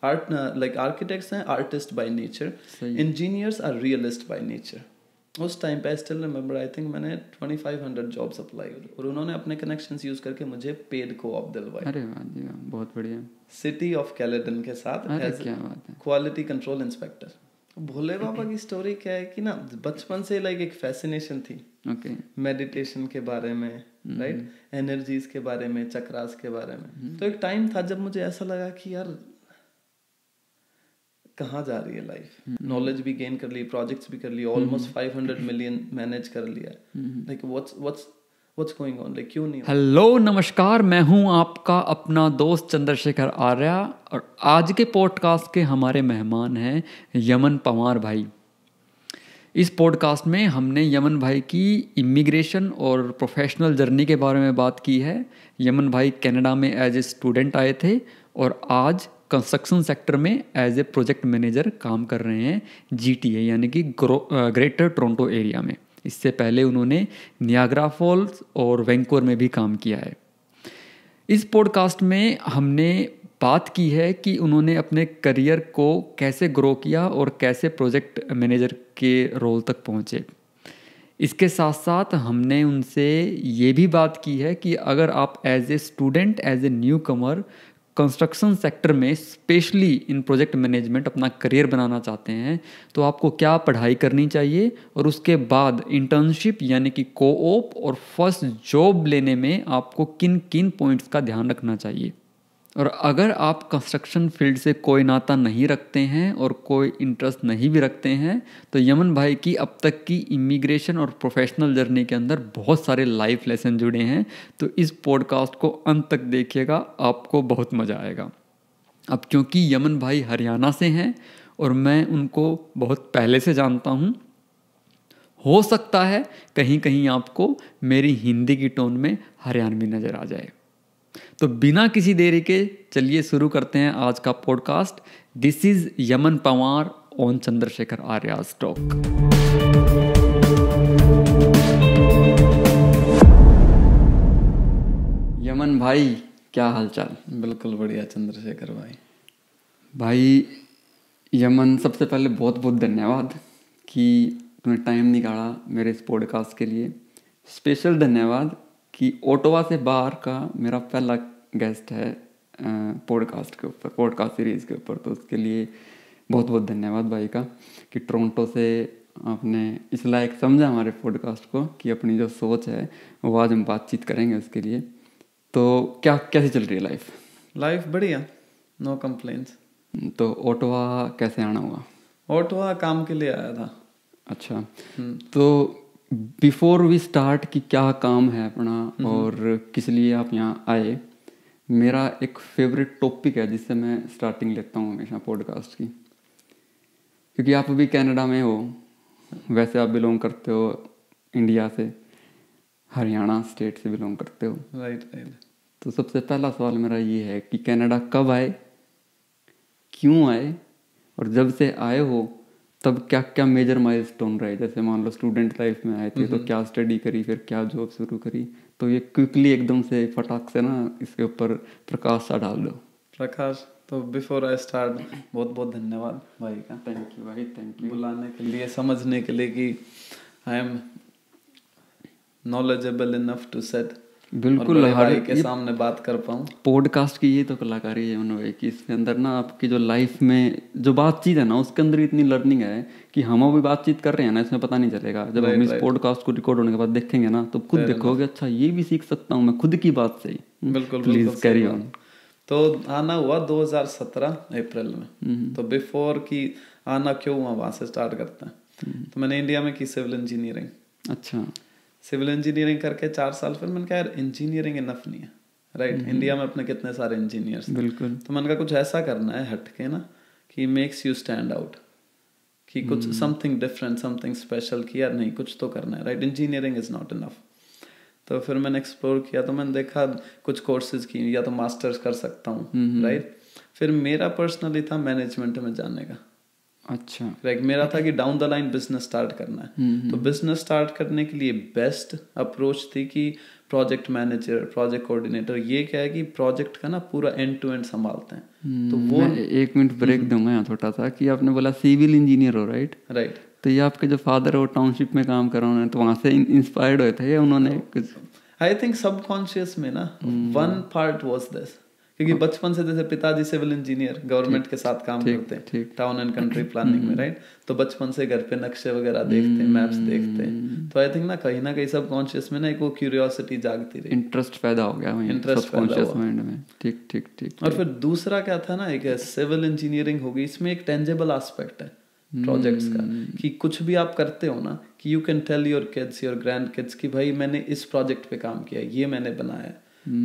Art like architects हैं artist by nature, engineers are realist by nature. उस time पे still remember I think मैंने 2500 jobs apply और उन्होंने अपने कनेक्शंस यूज करके मुझे पेड को-ऑप दिलवाई। अरे वाह जी वाह, बहुत बढ़िया। सिटी ऑफ कैलेडन के साथ एज क्वालिटी कंट्रोल इंस्पेक्टर। भोले बाबा की स्टोरी क्या है कि ना बचपन से लाइक एक फैसिनेशन थी मेडिटेशन के बारे में, राइट, एनर्जीज के बारे में, चक्रास के बारे में। तो एक टाइम था जब मुझे ऐसा लगा कि यार कहाँ जा रही है लाइफ, नॉलेज भी गेन कर ली, प्रोजेक्ट्स भी कर ली, ऑलमोस्ट 500 मिलियन मैनेज कर लिया, like what's going on, like क्यों नहीं। हेलो नमस्कार, मैं हूं आपका अपना दोस्त चंद्रशेखर आर्य और आज के पॉडकास्ट के हमारे मेहमान हैं यमन पंवार भाई। इस पॉडकास्ट में हमने यमन भाई की इमिग्रेशन और प्रोफेशनल जर्नी के बारे में बात की है। यमन भाई कनाडा में एज ए स्टूडेंट आए थे और आज कंस्ट्रक्शन सेक्टर में एज ए प्रोजेक्ट मैनेजर काम कर रहे हैं GTA यानी कि ग्रेटर टोरंटो एरिया में। इससे पहले उन्होंने नियाग्रा फॉल्स और वैंकूवर में भी काम किया है। इस पॉडकास्ट में हमने बात की है कि उन्होंने अपने करियर को कैसे ग्रो किया और कैसे प्रोजेक्ट मैनेजर के रोल तक पहुँचे। इसके साथ साथ हमने उनसे ये भी बात की है कि अगर आप as a student, as a newcomer construction sector में स्पेशली इन प्रोजेक्ट मैनेजमेंट अपना करियर बनाना चाहते हैं तो आपको क्या पढ़ाई करनी चाहिए और उसके बाद इंटर्नशिप यानी कि को-ऑप और फर्स्ट जॉब लेने में आपको किन किन पॉइंट्स का ध्यान रखना चाहिए। और अगर आप कंस्ट्रक्शन फील्ड से कोई नाता नहीं रखते हैं और कोई इंटरेस्ट नहीं भी रखते हैं तो यमन भाई की अब तक की इमिग्रेशन और प्रोफेशनल जर्नी के अंदर बहुत सारे लाइफ लेसन जुड़े हैं। तो इस पॉडकास्ट को अंत तक देखिएगा, आपको बहुत मज़ा आएगा। अब क्योंकि यमन भाई हरियाणा से हैं और मैं उनको बहुत पहले से जानता हूँ, हो सकता है कहीं कहीं आपको मेरी हिंदी की टोन में हरियाणवी नज़र आ जाए। तो बिना किसी देरी के चलिए शुरू करते हैं आज का podcast. This is Yaman Panwar on Chandrashekhar Arya's talk. Yaman भाई क्या हालचाल? बिल्कुल बढ़िया चंद्रशेखर भाई यमन, सबसे पहले बहुत बहुत धन्यवाद कि तुमने टाइम निकाला मेरे इस पॉडकास्ट के लिए। स्पेशल धन्यवाद कि ओटावा से बाहर का मेरा पहला गेस्ट है पॉडकास्ट के ऊपर, पॉडकास्ट सीरीज़ के ऊपर। तो उसके लिए बहुत बहुत धन्यवाद भाई का कि टोरंटो से आपने इस लायक समझा हमारे पॉडकास्ट को कि अपनी जो सोच है वो आज हम बातचीत करेंगे उसके लिए। तो क्या कैसे चल रही है लाइफ? बढ़िया, नो कंप्लेंट्स। तो ओटावा कैसे आना हुआ? ओटावा काम के लिए आया था। अच्छा, तो बिफोर वी स्टार्ट कि क्या काम है अपना और किस लिए आप यहाँ आए, मेरा एक फेवरेट टॉपिक है जिससे मैं स्टार्टिंग लेता हूँ हमेशा पॉडकास्ट की। क्योंकि आप अभी कनाडा में हो, वैसे आप बिलोंग करते हो इंडिया से, हरियाणा स्टेट से बिलोंग करते हो। राइट। तो सबसे पहला सवाल मेरा ये है कि कनाडा कब आए, क्यों आए, और जब से आए हो तब क्या क्या मेजर माइलस्टोन रहे? जैसे मान लो स्टूडेंट लाइफ में आए थे तो क्या स्टडी करी, फिर क्या जॉब शुरू करी। तो ये क्विकली एकदम से फटाक से ना इसके ऊपर प्रकाश सा डाल दो। प्रकाश, तो बिफोर आई स्टार्ट बहुत बहुत धन्यवाद भाई का। थैंक यू भाई, थैंक यू बुलाने के लिए, समझने के लिए कि I am knowledgeable enough to set बिल्कुल भाई के सामने बात कर पाऊँ। पॉडकास्ट की ये तो कलाकारी है भाई कि इसके अंदर ना आपकी जो लाइफ में जो बातचीत है ना उसके अंदर इतनी लर्निंग है कि हम अभी बातचीत कर रहे हैं ना, इसमें पता नहीं चलेगा। जब हम इस पॉडकास्ट को रिकॉर्ड होने के बाद देखेंगे ना तो खुद देखोगे अच्छा ये भी सीख सकता हूँ मैं खुद की बात से। बिल्कुल, प्लीज कैरी ऑन। तो आना हुआ 2017 अप्रैल में। तो बिफोर की आना क्यों हुआ वहां से स्टार्ट करते हैं। तो मैंने इंडिया में की सिविल इंजीनियरिंग। अच्छा, सिविल इंजीनियरिंग करके 4 साल, फिर मैंने कहा यार इंजीनियरिंग इनफ नहीं है, राइट। इंडिया में अपने कितने सारे इंजीनियर्स। बिल्कुल। तो मैंने कहा कुछ ऐसा करना है हटके ना कि मेक्स यू स्टैंड आउट, कि कुछ समथिंग डिफरेंट, समथिंग स्पेशल, कि यार नहीं कुछ तो करना है, right. Engineering is not enough. तो फिर मैंने एक्सप्लोर किया, तो मैंने देखा कुछ कोर्सेज की, या तो मास्टर्स कर सकता हूँ, राइट। फिर मेरा पर्सनली था मैनेजमेंट में जाने का। अच्छा, लाइक मेरा था कि down the line business start करना है। तो बिजनेस स्टार्ट करने के लिए बेस्ट अप्रोच थी कि प्रोजेक्ट मैनेजर, प्रोजेक्ट कोऑर्डिनेटर, ये क्या है कि प्रोजेक्ट का ना पूरा एंड टू एंड संभालते हैं। तो वो मैं 1 मिनट ब्रेक दूंगा यहाँ छोटा सा कि आपने बोला सिविल इंजीनियर हो, राइट? राइट। तो ये आपके जो फादर वो टाउनशिप में काम कर रहे हैं, तो वहाँ से इंस्पायर्ड हुए थे या उन्होंने कुछ? आई थिंक सबकॉन्शियस में ना वन पार्ट वाज दिस, क्योंकि बचपन से जैसे पिताजी सिविल इंजीनियर गवर्नमेंट के साथ काम करते हैं टाउन एंड कंट्री प्लानिंग में, राइट? तो बचपन से घर पे नक्शे वगैरह देखते, मैप्स देखते, तो आई थिंक ना कहीं सब कॉन्शियस में ना एक वो क्यूरियोसिटी जागती रही, इंटरेस्ट पैदा हो गया वहीं सबकॉन्शियस माइंड में। ठीक ठीक ठीक। और फिर दूसरा क्या था ना, एक सिविल इंजीनियरिंग होगी, इसमें एक टेंजेबल एस्पेक्ट है प्रोजेक्ट्स का, कि कुछ भी आप करते हो ना कि you can tell your kids, your grandkids कि भाई मैंने इस प्रोजेक्ट पे काम किया, ये मैंने बनाया।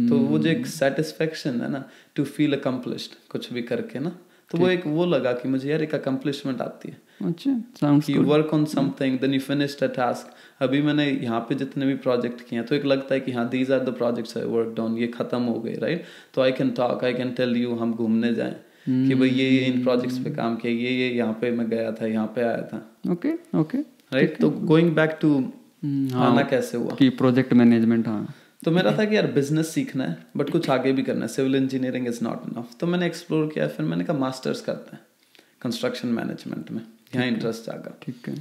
तो वो जो एक सेटिस्फेक्शन है ना, टू फील अकम्पलिश्ड कुछ भी करके ना, तो वो एक वो लगा कि मुझे यार एक अकम्पलिशमेंट आती है। अच्छा, sounds you work on something then you finished a task. अभी मैंने यहाँ पे जितने भी प्रोजेक्ट किए हैं तो एक लगता है कि हाँ these are the projects I worked on, ये खत्म हो गए, राइट? तो I can talk, I can tell you, हम घूमने जाएं कि भाई ये इन प्रोजेक्ट्स पे काम किया, ये यहाँ पे मैं गया था, यहाँ पे आया था। Okay okay, right. तो गोइंग बैक टू आना कैसे हुआ कि प्रोजेक्ट मैनेजमेंट, हाँ, तो मेरा था कि यार बिजनेस सीखना है बट कुछ आगे भी करना है, civil engineering is not enough. तो मैंने एक्सप्लोर किया, फिर मैंने कहा मास्टर्स करते हैं कंस्ट्रक्शन मैनेजमेंट में, यहाँ इंटरेस्ट जागा। ठीक है।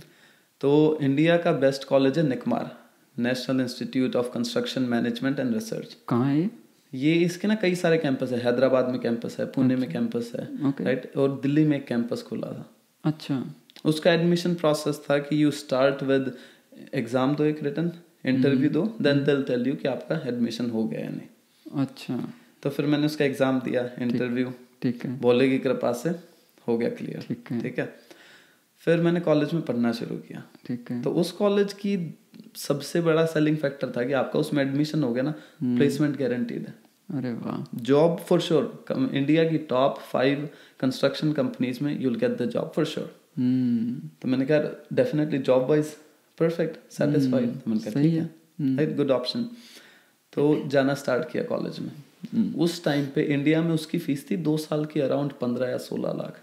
तो इंडिया का बेस्ट कॉलेज है NICMAR, national institute of construction management and research. कहाँ है ये? इसके ना कई सारे कैंपस है, हैदराबाद में कैंपस है, पुणे में कैंपस है, राइट, और दिल्ली में एक कैंपस खुला था। अच्छा। उसका एडमिशन प्रोसेस था कि यू स्टार्ट विद एग्जाम दो, एक रिटन इंटरव्यू दो, then they will tell you कि आपका एडमिशन हो गया या नहीं। अच्छा। तो फिर मैंने उसका एग्जाम दिया, इंटरव्यू, ठीक है, भोले की कृपा से हो गया क्लियर। ठीक है। फिर मैंने कॉलेज में पढ़ना शुरू किया। ठीक है। तो उस कॉलेज की सबसे बड़ा सेलिंग फैक्टर था कि आपका उसमें एडमिशन हो गया ना, प्लेसमेंट गारंटीड है। अरे वाह। जॉब फॉर श्योर, इंडिया की टॉप 5 कंस्ट्रक्शन कंपनीज में you will get the job for sure. तो मैंने कहा definitely job wise perfect, satisfied. तो मैंने कहा ठीक है, राइट, गुड ऑप्शन। तो जाना स्टार्ट किया कॉलेज में। उस टाइम पे इंडिया में उसकी फीस थी 2 साल की अराउंड 15 या 16 लाख।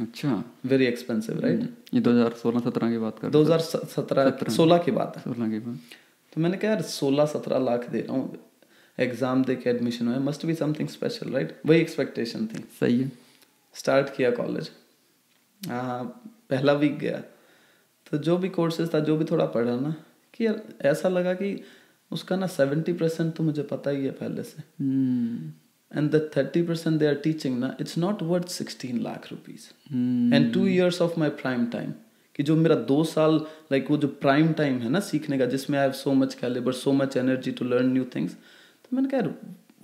अच्छा, वेरी एक्सपेंसिव, राइट? ये 2016-17 की बात कर, 2017-16 की बात है। 16 की बात। तो मैंने कहा यार 16-17 लाख दे रहा हूँ, एग्जाम दे के एडमिशन हुआ, must be something special, right? वही एक्सपेक्टेशन थी। सही है। स्टार्ट किया कॉलेज, हाँ, पहला वीक गया तो जो भी कोर्सेज था, जो भी थोड़ा पढ़ा ना, कि यार ऐसा लगा कि उसका ना 70% तो मुझे पता ही है पहले से, and the 30% they are teaching ना, it's not worth 16 lakh rupees and 2 years of my prime time. कि जो मेरा 2 साल, लाइक वो जो प्राइम टाइम है ना सीखने का, जिसमें I have so much calibre, so much energy to learn new things, तो मैंने कहा यार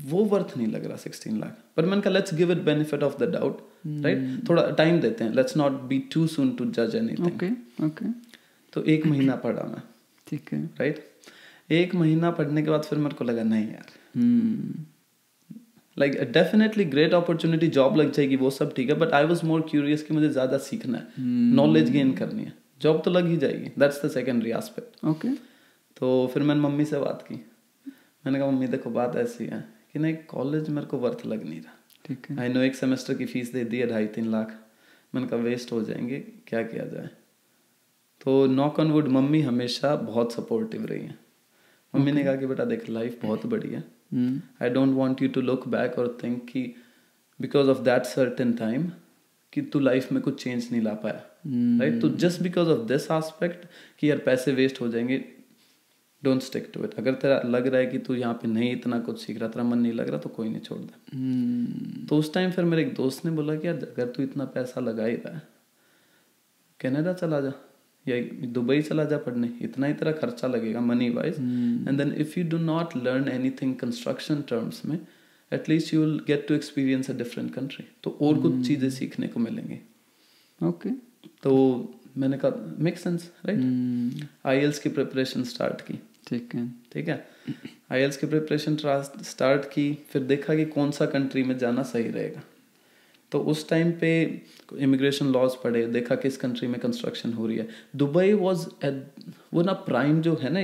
वो वर्थ नहीं लग रहा 16 लाख। पर मैंने कहा let's give it benefit of the doubt, right? थोड़ा टाइम देते हैं, let's not be too soon to जज एनीथिंग। Okay okay. तो 1 महीना पढ़ा मैं, ठीक है, राइट? 1 महीना पढ़ने के बाद फिर मेरे को लगा नहीं यार, like definitely great opportunity, job लग जाएगी, वो सब ठीक है, but I was more curious कि मुझे ज्यादा सीखना है, नॉलेज गेन करनी है। जॉब तो लग ही जाएगी, that's the secondary aspect. Okay. तो फिर मैंने मम्मी से बात की, मैंने कहा मम्मी देखो बात ऐसी है कि नहीं, कॉलेज मेरे को वर्थ लग नहीं रहा। ठीक है। आई नो एक सेमेस्टर की फीस दे दी है 2.5-3 लाख, मैंने कहा वेस्ट हो जाएंगे, क्या किया जाए? तो नॉक ऑन वुड मम्मी हमेशा बहुत सपोर्टिव रही है। मम्मी ने कहा कि बेटा देख, लाइफ बहुत बड़ी है, I don't want you to look back और थिंक कि because of that certain time कि तू लाइफ में कुछ चेंज नहीं ला पाया, राइट? तो just because of this aspect कि यार पैसे वेस्ट हो जाएंगे, डोंट स्टिक टू इट। अगर तेरा लग रहा है कि तू यहाँ पे नहीं इतना कुछ सीख रहा, तेरा मन नहीं लग रहा, तो कोई नहीं, छोड़ दे। तो उस टाइम फिर मेरे एक दोस्त ने बोला कि यार अगर तू इतना पैसा लगा ही रहा है, कनाडा चला जा या दुबई चला जा पढ़ने, इतना ही तेरा खर्चा लगेगा money wise, and then if you do not learn anything construction terms में, at least you will get to experience a different country, तो और कुछ चीजें सीखने को मिलेंगी। ओके। तो मैंने कहा मेक सेंस, राइट? आईएलटीएस की प्रिपरेशन स्टार्ट की। ठीक है। आईएलटीएस की प्रिपरेशन स्टार्ट की, फिर देखा कि कौन सा कंट्री में जाना सही रहेगा। तो उस टाइम पे इमिग्रेशन लॉज पढ़े, देखा किस कंट्री में कंस्ट्रक्शन हो रही है। दुबई वाज वो ना प्राइम जो है ना,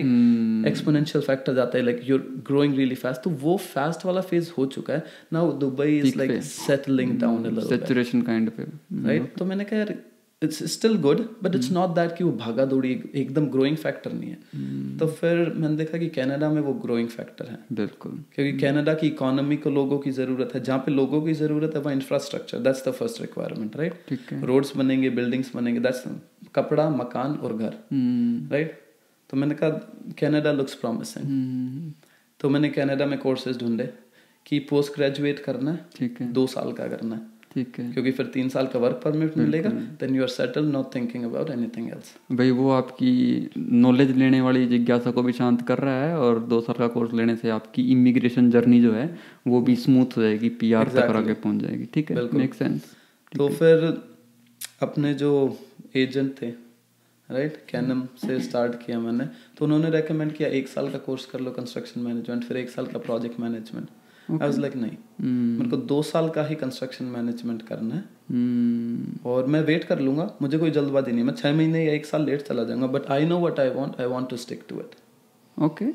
एक्सपोनेंशियल फैक्टर जाता है, like you are growing really fast, तो वो फास्ट वाला फेज हो चुका है। Now Dubai is like settling down a little, saturation kind पे, राइट? तो मैंने कहा यार it's still good but it's not that कि वो भागा दौड़ी एकदम ग्रोइंग फैक्टर नहीं है। तो फिर मैंने देखा कि कनाडा में वो ग्रोइंग फैक्टर है, बिल्कुल, क्योंकि कनाडा की इकोनॉमी को लोगों की ज़रूरत है, जहाँ पे लोगों की ज़रूरत है वहाँ infrastructure, that's the first requirement, right. ठीक है। रोड्स बनेंगे, बिल्डिंग्स बनेंगे, दैट्स कपड़ा, मकान और घर, राइट। तो मैंने कहा कनाडा लुक्स प्रॉमिसिंग, तो मैंने कनाडा में कोर्सेज ढूंढे कि पोस्ट ग्रेजुएट करना है, ठीक है, 2 साल का करना है, ठीक है, क्योंकि फिर 3 साल का वर्क परमिट मिलेगा, then you are settle, not thinking about anything else. भाई वो आपकी नॉलेज लेने वाली जिज्ञासा को भी शांत कर रहा है, और 2 साल का कोर्स लेने से आपकी इमिग्रेशन जर्नी जो है वो भी स्मूथ हो जाएगी, पीआर तक आगे पहुंच जाएगी। ठीक है, मेक सेंस। तो फिर अपने जो एजेंट थे, राइट, कैनम से स्टार्ट किया मैंने, तो उन्होंने रेकमेंड किया 1 साल का कोर्स कर लो कंस्ट्रक्शन मैनेजमेंट, फिर 1 साल का project management. I was like नहीं, मेरे को 2 साल का ही कंस्ट्रक्शन मैनेजमेंट करना है, और मैं वेट कर लूंगा, मुझे कोई जल्दबाजी नहीं, मैं 6 महीने या 1 साल लेट चला जाऊंगा, but I know what I want to stick to it. Okay.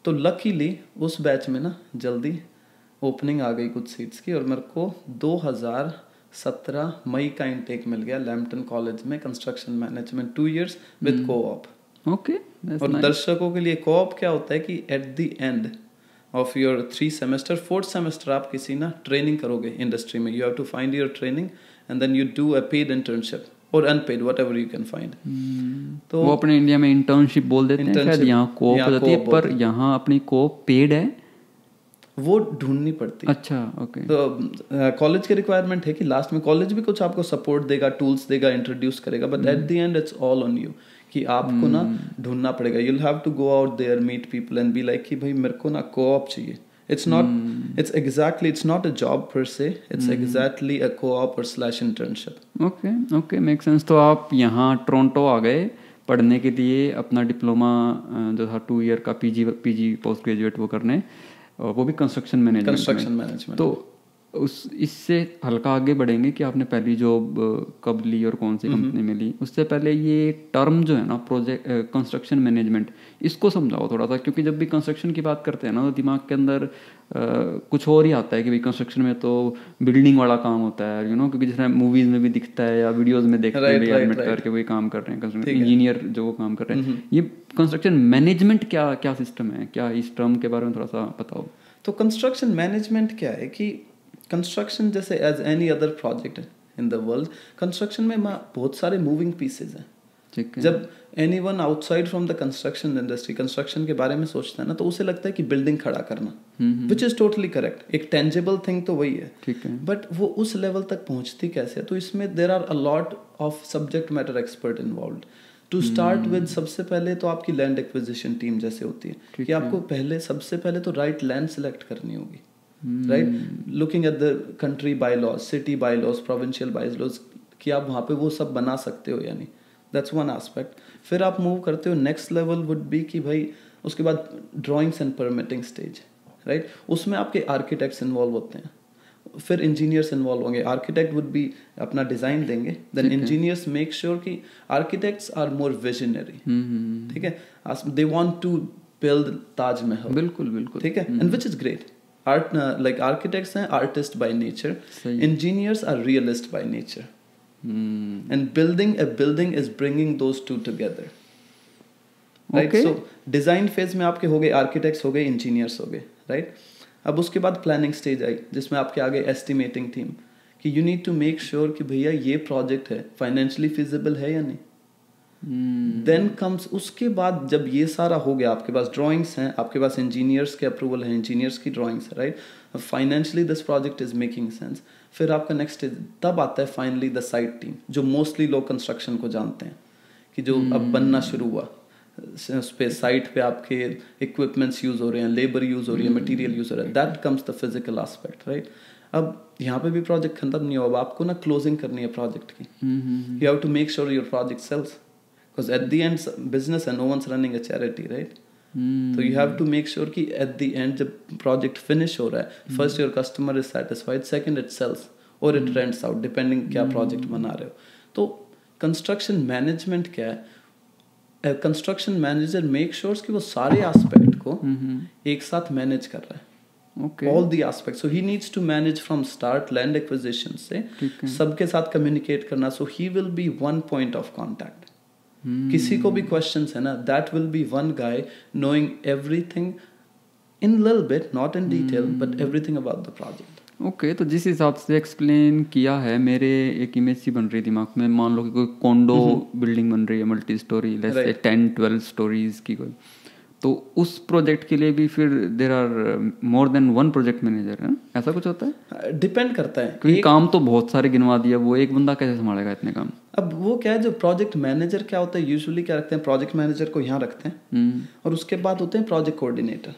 तो लकीली उस बैच में ना जल्दी ओपनिंग आ गई कुछ सीट्स की, और मेरे को 2017 मई का इनटेक मिल गया लैम्पटन कॉलेज में, construction management 2 years with co-op. Okay, और दर्शकों के लिए कोऑप क्या होता है कि at the end of your 3 semester, 4th semester आप किसी ना ट्रेनिंग करोगे इंडस्ट्री में, you have to find your training and then you do a paid internship और unpaid, whatever you can find. तो वो अपने इंडिया में इंटर्नशिप बोल देते हैं, शायद यहाँ कोऑप हो जाती है, पर यहाँ अपनी कोऑप पेड है, वो ढूंढनी पड़ती है। अच्छा, ओके। तो कॉलेज की रिक्वायरमेंट है कि लास्ट में कॉलेज भी कुछ आपको सपोर्ट देगा, टूल्स देगा, इंट्रोड्यूस करेगा, but at the end it's all on you, कि आपको ना ढूंढना पड़ेगा। You will have to go out there, meet people and be like कि भाई मेरे को ना कोऑप चाहिए। It's not, it's not a job per se, it's exactly a co-op और slash internship. Okay, okay, make sense. तो आप यहाँ टोरंटो आ गए पढ़ने के लिए, अपना डिप्लोमा जो था 2 year का पीजी पोस्ट ग्रेजुएट वो करने, वो भी कंस्ट्रक्शन मैनेजमेंट। तो उस इससे हल्का आगे बढ़ेंगे कि आपने पहली जॉब कब ली और कौन सी कंपनी में ली। उससे पहले ये टर्म जो है ना प्रोजेक्ट कंस्ट्रक्शन मैनेजमेंट, इसको समझाओ थोड़ा सा, क्योंकि जब भी कंस्ट्रक्शन की बात करते हैं ना तो दिमाग के अंदर कुछ और ही आता है कि भाई कंस्ट्रक्शन में तो बिल्डिंग वाला काम होता है, क्योंकि जैसे मूवीज में भी दिखता है या वीडियोज में देखते हैं हेलमेट करके वही काम कर रहे हैं कंस्ट्रक्शन इंजीनियर जो वो काम कर रहे हैं। ये कंस्ट्रक्शन मैनेजमेंट क्या सिस्टम है, क्या इस टर्म के बारे में थोड़ा सा बताओ। तो कंस्ट्रक्शन मैनेजमेंट क्या है कि कंस्ट्रक्शन जैसे as any other project in the world, construction में बहुत सारे मूविंग पीसेज हैं। ठीक है। जब anyone outside from the construction industry construction के बारे में सोचता है ना, तो उसे लगता है कि बिल्डिंग खड़ा करना, विच इज टोटली करेक्ट, एक टेंजिबल थिंग तो वही है। ठीक है। बट वो उस लेवल तक पहुंचती कैसे है, तो इसमें there are a lot of subject matter expert involved. To start with, सबसे पहले तो आपकी लैंड एक्विजिशन टीम जैसे होती है कि आपको सबसे पहले तो राइट लैंड सेलेक्ट करनी होगी, right, looking at the country bylaws, city bylaws, provincial bylaws, कि आप वहाँ पे वो सब बना सकते हो या नहीं, दैट्स वन एस्पेक्ट। फिर आप मूव करते हो, नेक्स्ट लेवल वुड बी कि भाई उसके बाद drawings and permitting stage, right, उसमें आपके आर्किटेक्ट्स इन्वॉल्व होते हैं, फिर इंजीनियर्स इन्वॉल्व होंगे। आर्किटेक्ट वुड बी अपना डिजाइन देंगे, देन इंजीनियर्स मेक श्योर कि आर्किटेक्ट्स आर मोर विजनरी, ठीक है, they want to build Taj Mahal, बिल्कुल बिल्कुल, ठीक है, and which is great. Art like architects हैं artist by nature, engineers are realist by nature, and building a building is bringing those two together, right. So design phase में आपके हो गए architects, हो गए इंजीनियर्स, हो गए, राइट। अब उसके बाद प्लानिंग स्टेज आई, जिसमें आपके आगे एस्टिमेटिंग टीम, कि you need to make sure कि भैया ये प्रोजेक्ट है फाइनेंशियली फिजिबल है या नहीं। देन कम्स, उसके बाद जब ये सारा हो गया, आपके पास ड्राइंग्स हैं, आपके पास इंजीनियर्स के अप्रूवल है, इंजीनियर्स की ड्राइंग्स है, right, financially this project is making sense. फिर आपका नेक्स्ट स्टेज तब आता है फाइनली द साइट टीम, जो मोस्टली लोग कंस्ट्रक्शन को जानते हैं, कि जो अब बनना शुरू हुआ, उस पे साइट पे आपके इक्विपमेंट्स यूज हो रहे हैं, लेबर यूज हो रही है, मटेरियल यूज हो रहा है, that comes the physical aspect, right. अब यहाँ पे भी प्रोजेक्ट खत्म नहीं हुआ, अब आपको ना क्लोजिंग करनी है प्रोजेक्ट की, you have to make sure your project sells, because at the end business है, no one's running a charity, right. तो you have to make sure कि एट द एंड जब प्रोजेक्ट फिनिश हो रहा है, first your customer is satisfied, second it sells और it rents out, depending क्या project बना रहे हो। तो कंस्ट्रक्शन मैनेजमेंट क्या है, कंस्ट्रक्शन मैनेजर मेक श्योर कि वो सारे एस्पेक्ट को एक साथ मैनेज कर रहा है, Okay. all the aspects. So he needs to manage from start land acquisition से सबके साथ communicate करना. So he will be one point of contact. किसी को भी questions है ना, that will be one guy knowing everything in little bit, not in detail, but everything about the project. Okay तो जिस हिसाब से एक्सप्लेन किया है, मेरे एक इमेज सी बन रही दिमाग में. मान लो कि कोई कोंडो बिल्डिंग बन रही है, multi storey, let's say 10-12 stories की कोई, तो उस प्रोजेक्ट के लिए भी फिर there are more than one project manager है, ऐसा कुछ होता है? डिपेंड करता है, क्योंकि काम तो बहुत सारे गिनवा दिया, वो एक बंदा कैसे संभालेगा इतने काम? अब वो क्या है, जो प्रोजेक्ट मैनेजर क्या होता है, यूजुअली क्या रखते हैं, प्रोजेक्ट मैनेजर को यहाँ रखते हैं और उसके बाद होते हैं प्रोजेक्ट कोऑर्डिनेटर.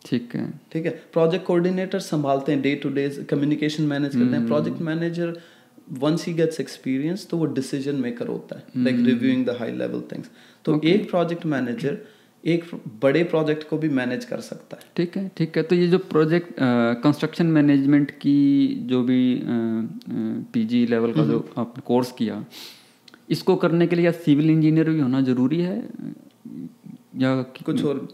ठीक है, ठीक है. प्रोजेक्ट कोऑर्डिनेटर संभालते हैं day to day communication manage करते हैं. Project manager once he gets experience तो वो डिसीजन मेकर होता है, like reviewing the high level things. तो एक प्रोजेक्ट मैनेजर एक बड़े प्रोजेक्ट को भी मैनेज कर सकता है. ठीक है, ठीक है. तो ये जो प्रोजेक्ट कंस्ट्रक्शन मैनेजमेंट की जो भी पीजी लेवल का जो आपने कोर्स किया, इसको करने के लिए सिविल इंजीनियर भी होना जरूरी है या कुछ और?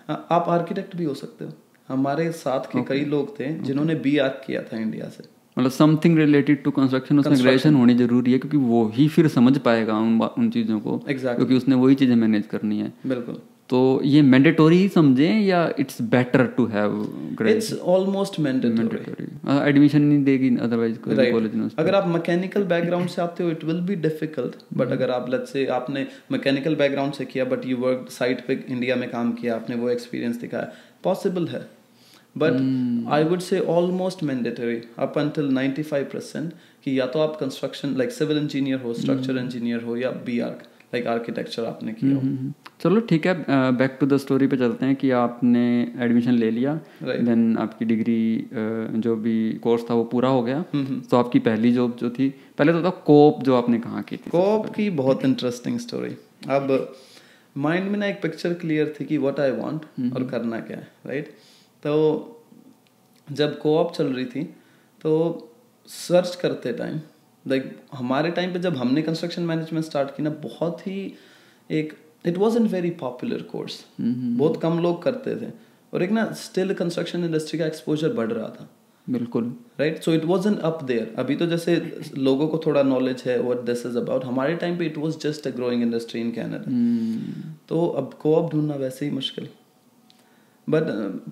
आप आर्किटेक्ट भी हो सकते हो. हमारे साथ के कई लोग थे जिन्होंने BArch किया था इंडिया से. मतलब समथिंग रिलेटेड टू कंस्ट्रक्शन, उसमें ग्रेजुएशन होनी जरूरी है, क्योंकि वो ही फिर समझ पाएगा उन चीज़ों को. Exactly. क्योंकि उसने वही चीज़ें मैनेज करनी है. बिल्कुल. तो ये मैंडेटोरी ही समझें या it's better to have graduation? It's almost mandatory. Admission नहीं देगी अदरवाइज कॉलेज में. अगर आप मैकेनिकल बैकग्राउंड से आते हो it will be difficult, but अगर आप लेट्स से आपने मैकेनिकल बैकग्राउंड से किया बट यू वर्क साइट पे इंडिया में काम किया, आपने वो एक्सपीरियंस दिखाया, पॉसिबल है. But I would say almost mandatory up until 95% कि या तो आप कंस्ट्रक्शन लाइक सिविल इंजीनियर हो, स्ट्रक्चर इंजीनियर हो, या BArch लाइक आर्किटेक्चर आपने किया हो. चलो ठीक है, बैक टू द स्टोरी पे चलते हैं कि आपने एडमिशन ले लिया, देन आपकी डिग्री जो भी कोर्स था वो पूरा हो गया. तो आपकी पहली जॉब जो थी, पहले तो था कोप, जो आपने कहाँ की थी? कोप की बहुत इंटरेस्टिंग स्टोरी. अब माइंड में ना एक पिक्चर क्लियर थी कि व्हाट आई वांट और करना क्या है, राइट. तो जब कोऑप चल रही थी तो सर्च करते टाइम, लाइक हमारे टाइम पे जब हमने कंस्ट्रक्शन मैनेजमेंट स्टार्ट की ना, बहुत ही एक it wasn't very popular course, बहुत कम लोग करते थे, और एक ना स्टिल कंस्ट्रक्शन इंडस्ट्री का एक्सपोजर बढ़ रहा था. बिल्कुल, right. So it wasn't up there. अभी तो जैसे लोगों को थोड़ा नॉलेज है व्हाट दिस इज अबाउट. हमारे टाइम पे it was just a growing industry in Canada. तो अब कोऑप ढूंढना वैसे ही मुश्किल. बट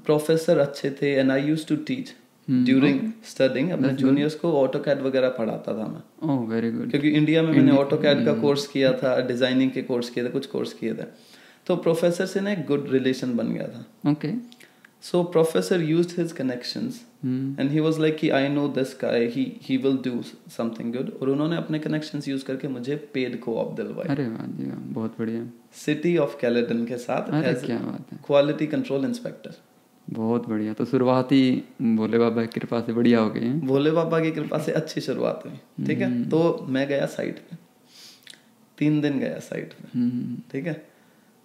प्रोफेसर अच्छे थे and I used to teach during studying. अपने जूनियर्स को ऑटोकैड वगैरह पढ़ाता था मैं. Oh very good. क्योंकि इंडिया में मैंने ऑटोकैड का कोर्स किया था, डिजाइनिंग के कोर्स किए थे, कुछ कोर्स किए थे. तो प्रोफेसर से ना एक गुड रिलेशन बन गया था. Okay. So professor used his connections and he was like कि I know this guy, he will do something good. और उन्होंने अपने कनेक्शंस यूज करके मुझे पेड कोऑप दिलवाई. अरे वाह जी, बहुत बढ़िया. सिटी ऑफ कैलेडन के साथ एज क्वालिटी कंट्रोल इंस्पेक्टर. बहुत बढ़िया. तो शुरुआत ही भोले बाबा की कृपा से बढ़िया हो गई. भोले बाबा की कृपा से अच्छी शुरुआत हुई. ठीक है. तो मैं गया साइट पे, 3 दिन गया साइट पे. ठीक है.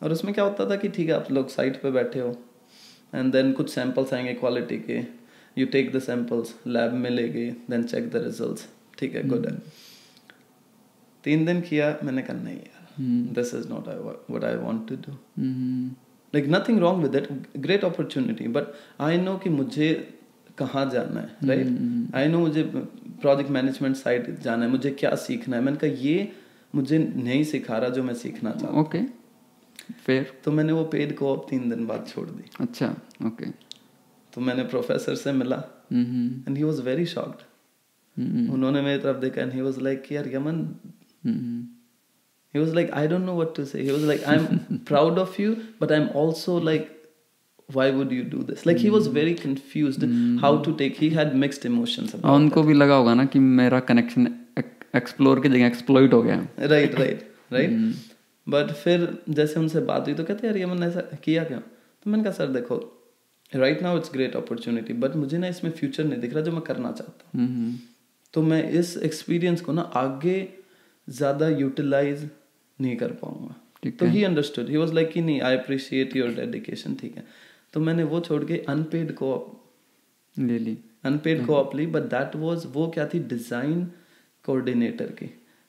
और उसमें क्या होता था कि ठीक है आप लोग साइट पे बैठे हो एंड देन कुछ सैंपल्स आएंगे क्वालिटी के, you take the samples, lab में ले गए, देन चेक द रिजल्ट्स. ठीक है, गुड है. 3 दिन किया, मैंने कहा नहीं यार, this is not what I want to do. Like nothing wrong with it, great opportunity, but I know कि मुझे कहाँ जाना है, राइट. आई नो मुझे प्रोजेक्ट मैनेजमेंट साइड जाना है, मुझे क्या सीखना है. मैंने कहा ये मुझे नहीं सिखा रहा जो मैं सीखना चाहता हूँ. ओके, फिर तो मैंने वो पेड कोऑप 3 दिन बाद छोड़ दी. अच्छा, ओके. तो मैंने प्रोफेसर से मिला and he was very shocked. उन्होंने मेरी तरफ देखा एंड ही वाज लाइक यार Yemen, he was like I don't know what to say. He was like I'm proud of you but I'm also like why would you do this, like he was very confused how to take. He had mixed emotions about उनको भी लगा होगा ना कि मेरा connection explore की जगह exploit हो गया. राइट. बट फिर जैसे उनसे बात हुई तो कहते यार यमन ऐसा किया क्यों. तो मैंने कहा सर देखो right now it's great opportunity but मुझे ना इसमें फ्यूचर नहीं दिख रहा जो मैं करना चाहता हूँ. तो मैं इस एक्सपीरियंस को ना आगे ज्यादा यूटिलाइज नहीं कर पाऊंगा. तो he understood. He was like कि नहीं आई अप्रिशिएट योर डेडिकेशन. ठीक है. तो मैंने वो छोड़ के अनपेड कोऑप ले ली. अनपेड कोऑप ली. बट दैट वाज वो क्या थी, डिजाइन कोऑर्डिनेटर की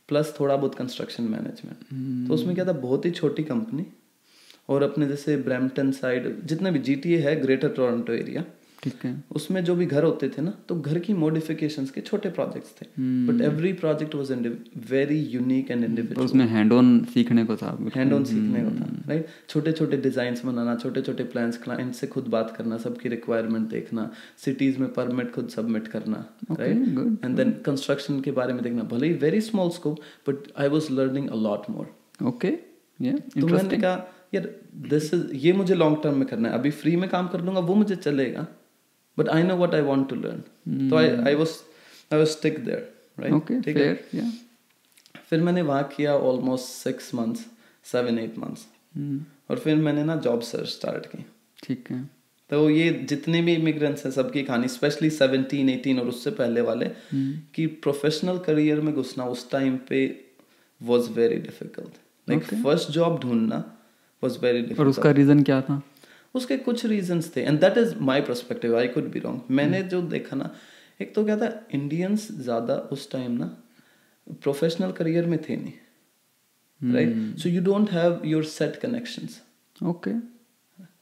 प्लस थोड़ा बहुत कंस्ट्रक्शन मैनेजमेंट. तो उसमें क्या था, बहुत ही छोटी कंपनी और अपने जैसे ब्रैम्पटन साइड जितने भी GTA है, ग्रेटर टोरंटो एरिया, ठीक है। उसमें जो भी घर होते थे ना, तो घर की मॉडिफिकेशंस के छोटे प्रोजेक्ट्स थे, but every project was very unique and तो इंडिविजुअल। उसमें हैंड ऑन सीखने को था, हैंड ऑन सीखने को था, राइट। छोटे छोटे डिजाइन्स बनाना, छोटे छोटे प्लान्स, क्लाइंट से खुद बात करना, सबकी रिक्वायरमेंट देखना, सिटीज में परमिट खुद सबमिट करना, राइट। एंड देन कंस्ट्रक्शन के बारे में देखना, भले ही very small scope, but I was learning a lot more. Okay, तो मैंने कहा यार ये मुझे लॉन्ग टर्म में करना है, अभी फ्री में काम कर लूंगा वो मुझे चलेगा, but I know what I want to learn. तो I was stick there, right. ठीक है। फिर मैंने वहाँ किया ऑलमोस्ट 6 months 7-8 months, और फिर मैंने ना जॉब सर्च स्टार्ट की। ठीक है। तो ये जितने भी इमिग्रेंट्स हैं सबकी कहानी, स्पेशली 17-18 और उससे पहले वाले, कि प्रोफेशनल करियर में घुसना उस टाइम पे was very difficult. Like first job ढूंढना वाज वेरी डिफिकल्ट। और उसका रीजन क्या था? उसके कुछ रीजंस थे, and that is my perspective, I could be wrong. मैंने जो देखा ना, एक तो क्या था, इंडियंस ज्यादा उस टाइम ना प्रोफेशनल करियर में थे नहीं, right. So you don't have your set connections. Okay,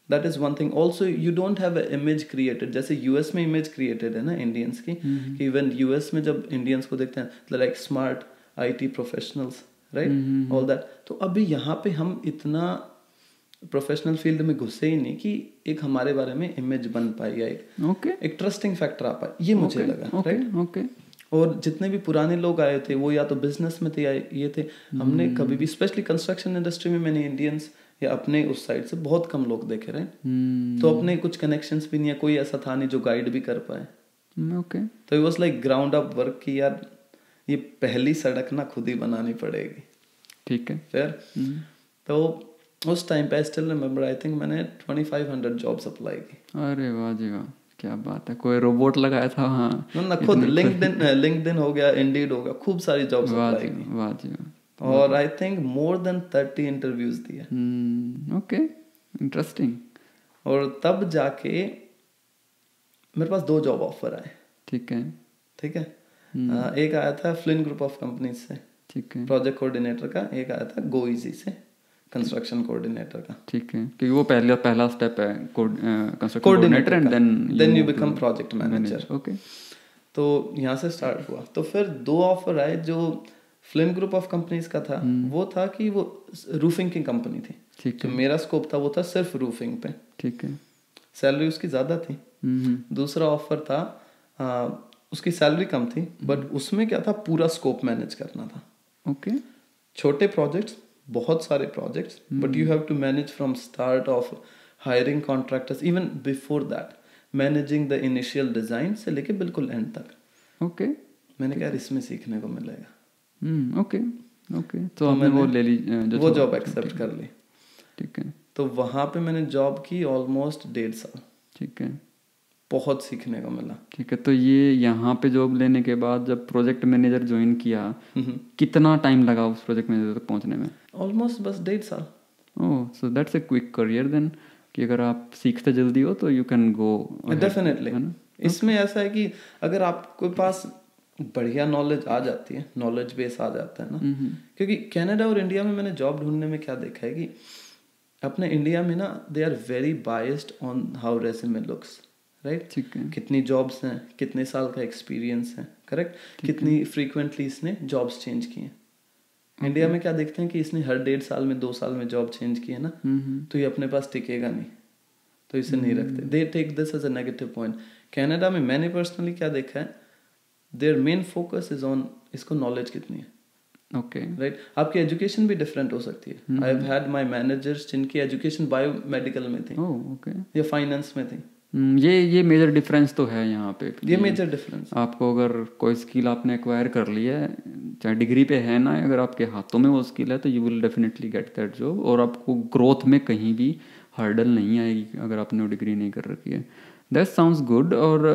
that is one thing. Also you don't have a image created, जैसे यूएस में इमेज क्रिएटेड है ना इंडियंस की, कि इवन यूएस में जब इंडियंस को देखते हैं like smart IT professionals, right, all that. तो अभी यहाँ पे हम इतना प्रोफेशनल फील्ड में घुसे ही नहीं कि एक हमारे बारे में इमेज बन पाई, या एक ट्रस्टिंग फैक्टर आ पाए, ये मुझे लगा, राइट। ओके। और जितने भी पुराने लोग आए थे वो या तो बिजनेस में थे या ये थे, हमने कभी भी, स्पेशली कंस्ट्रक्शन इंडस्ट्री में, मैंने इंडियंस या अपने उस साइड से बहुत कम लोग देखे रहे। तो अपने कुछ कनेक्शंस भी नहीं है, कोई ऐसा था नहीं जो गाइड भी कर पाए। ओके। तो it was like ground up work की यार ये पहली सड़क ना खुद ही बनानी पड़ेगी। ठीक है। फिर तो उस टाइम पे स्टिल रिमेम्बर, आई थिंक मैंने 2500 जॉब्स अप्लाई की। अरे वाह जी वाह, क्या बात है। कोई रोबोट लगाया था? हाँ ना, खुद लिंक्डइन हो गया, इंडीड हो गया, खूब सारी जॉब्स अप्लाई की। वाह जी वाह। और I think more than 30 interviews दिए। Okay, interesting. और तब जाके मेरे पास 2 जॉब ऑफर आए। ठीक है। ठीक है। एक आया था फ्लिन ग्रुप ऑफ कंपनीज से, ठीक है, प्रोजेक्ट कोऑर्डिनेटर का। एक आया था गोइजी से, कंस्ट्रक्शन कोऑर्डिनेटर का। ठीक है, क्योंकि वो पहला स्टेप है construction coordinator, and then you become project manager. Okay. तो यहाँ से स्टार्ट हुआ। तो फिर 2 ऑफर आए। जो फ्लिन ग्रुप ऑफ कंपनीज का था वो था कि वो रूफिंग की कंपनी थी। ठीक है। तो मेरा स्कोप था वो था सिर्फ रूफिंग पे। ठीक है। सैलरी उसकी ज्यादा थी। दूसरा ऑफर था उसकी सैलरी कम थी, बट उसमें क्या था, पूरा स्कोप मैनेज करना था। ओके। छोटे प्रोजेक्ट्स, बहुत सारे projects, but you have to manage from start of hiring contractors, even before that managing the initial design से लेके बिल्कुल एंड तक। ओके। मैंने कहा इसमें सीखने को मिलेगा। ओके। ओके। तो आपने वो ले ली, वो जॉब एक्सेप्ट कर ली। ठीक है। तो वहां पे मैंने जॉब की ऑलमोस्ट 1.5 साल। ठीक है। बहुत सीखने को मिला। ठीक है। तो ये यहाँ पे जॉब लेने के बाद जब प्रोजेक्ट मैनेजर ज्वाइन किया, कितना टाइम लगा उस प्रोजेक्ट मैनेजर तक पहुँचने में? ऑलमोस्ट बस 1.5 साल। Oh, so that's a quick career then, कि अगर आप सीखते जल्दी हो तो यू कैन गो डेफिनेटली। इसमें ऐसा है कि अगर आपके पास बढ़िया नॉलेज आ जाती है, नॉलेज बेस आ जाता है ना, क्योंकि कनाडा और इंडिया में मैंने जॉब ढूंढने में क्या देखा है कि अपने इंडिया में ना they are very biased on how resume looks, right. ठीक है। कितनी जॉब्स हैं, कितने साल का एक्सपीरियंस है, करेक्ट, कितनी फ्रीक्वेंटली इसने जॉब्स चेंज की हैं। इंडिया में क्या देखते हैं कि इसने हर 1.5 साल में 2 साल में जॉब चेंज की है ना, तो ये अपने पास टिकेगा नहीं, तो इसे नहीं रखते। They take this as a negative point. Canada में मैंने पर्सनली क्या देखा है, their main focus is on इसको नॉलेज कितनी है। Okay, right. आपकी एजुकेशन भी डिफरेंट हो सकती है। I have had my managers जिनकी एजुकेशन बायोमेडिकल में थी, ओके, या फाइनेंस में थी। ये मेजर डिफरेंस तो है यहाँ पे। ये मेजर डिफरेंस। आपको अगर कोई स्किल आपने एक्वायर कर लिया है, चाहे डिग्री पे है ना, अगर आपके हाथों में वो स्किल है तो you will definitely get that job, और आपको ग्रोथ में कहीं भी हर्डल नहीं आएगी अगर आपने वो डिग्री नहीं कर रखी है। That sounds good. और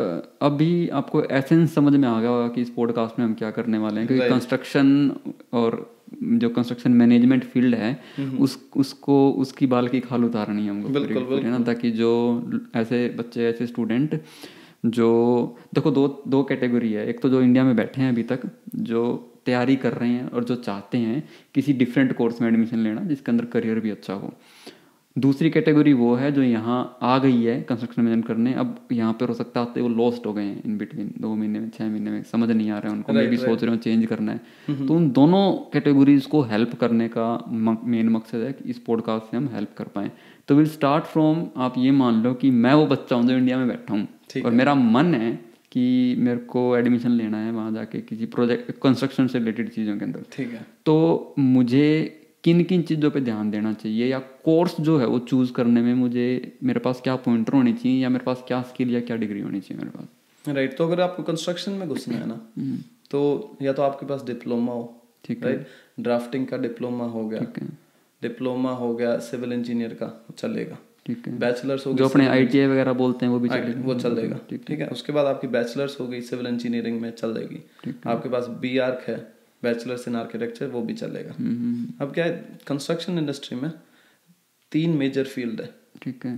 अभी आपको एसेंस समझ में आ गया होगा कि इस पॉडकास्ट में हम क्या करने वाले हैं, क्योंकि कंस्ट्रक्शन और जो कंस्ट्रक्शन मैनेजमेंट फील्ड है उसको उसकी बाल की खाल उतारनी है हमको, बिल्कुल है ना, ताकि जो ऐसे बच्चे, ऐसे स्टूडेंट जो, देखो दो कैटेगरी है। एक तो जो इंडिया में बैठे हैं अभी तक, जो तैयारी कर रहे हैं और जो चाहते हैं किसी डिफरेंट कोर्स में एडमिशन लेना जिसके अंदर करियर भी अच्छा हो। दूसरी कैटेगरी वो है जो यहाँ आ गई है कंस्ट्रक्शन मैनेजमेंट करने, अब यहाँ पर हो सकता है वो लॉस्ट हो गए हैं इन बिटवीन, 2 महीने में 6 महीने में समझ नहीं आ रहा है उनको, मे भी सोच रहे हो चेंज करना है। तो उन दोनों कैटेगरीज को हेल्प करने का मेन मकसद है कि इस पॉडकास्ट से हम हेल्प कर पाएँ। तो विल स्टार्ट फ्रॉम, आप ये मान लो कि मैं वो बच्चा हूँ जो इंडिया में बैठा हूँ और मेरा मन है कि मेरे को एडमिशन लेना है वहाँ जाके किसी प्रोजेक्ट कंस्ट्रक्शन से रिलेटेड चीज़ों के अंदर। ठीक है। तो मुझे किन किन चीज़ों पे ध्यान देना चाहिए, या कोर्स जो है वो चूज़ करने में मुझे, मेरे पास क्या पॉइंटर होनी चाहिए, या मेरे पास क्या स्किल या क्या डिग्री होनी चाहिए मेरे पास? राइट। तो अगर आपको कंस्ट्रक्शन में घुसना है ना, तो या तो आपके पास डिप्लोमा हो, ठीक है, राइट, ड्राफ्टिंग का डिप्लोमा हो गया, ठीक है, डिप्लोमा हो गया सिविल इंजीनियर का, चलेगा, ठीक है, बैचलर्स हो जो अपने ITI वगैरह बोलते हैं वो भी वो चलेगा, ठीक है। उसके बाद आपकी बैचलर्स हो गई सिविल इंजीनियरिंग में, चलेगी। आपके पास BArch है, बैचलर्स इन आर्किटेक्चर, वो भी चलेगा। अब क्या है, कंस्ट्रक्शन इंडस्ट्री में 3 मेजर फील्ड है, ठीक है।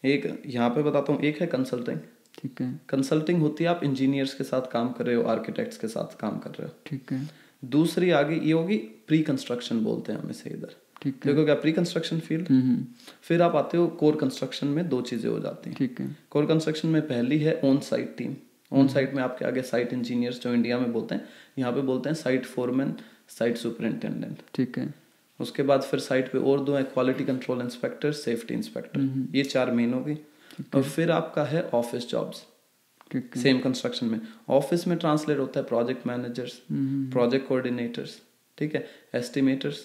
एक यहाँ पे बताता हूँ, एक है कंसल्टिंग, ठीक है, कंसल्टिंग होती है आप इंजीनियर्स के साथ काम कर रहे हो, आर्किटेक्ट्स के साथ काम कर रहे हो, ठीक है। दूसरी आगे ये होगी प्री कंस्ट्रक्शन, बोलते हैं हम इसे इधर, ठीक है। देखो क्या प्री कंस्ट्रक्शन फील्ड। फिर आप आते हो कोर कंस्ट्रक्शन में, 2 चीजें हो जाती हैं, ठीक है। कोर कंस्ट्रक्शन में पहली है on site team, on site में आपके आगे साइट इंजीनियर्स, जो इंडिया में बोलते हैं, यहाँ पे बोलते हैं साइट फोरमैन, साइट सुपरिंटेंडेंट, ठीक है। उसके बाद फिर साइट पे और 2 है, quality control inspector, safety inspector, ये 4 मेन हो गई। और फिर आपका है ऑफिस जॉब्स, सेम कंस्ट्रक्शन में। ऑफिस में ट्रांसलेट होता है प्रोजेक्ट मैनेजर्स, प्रोजेक्ट कोऑर्डिनेटर्स, ठीक है, एस्टिमेटर्स,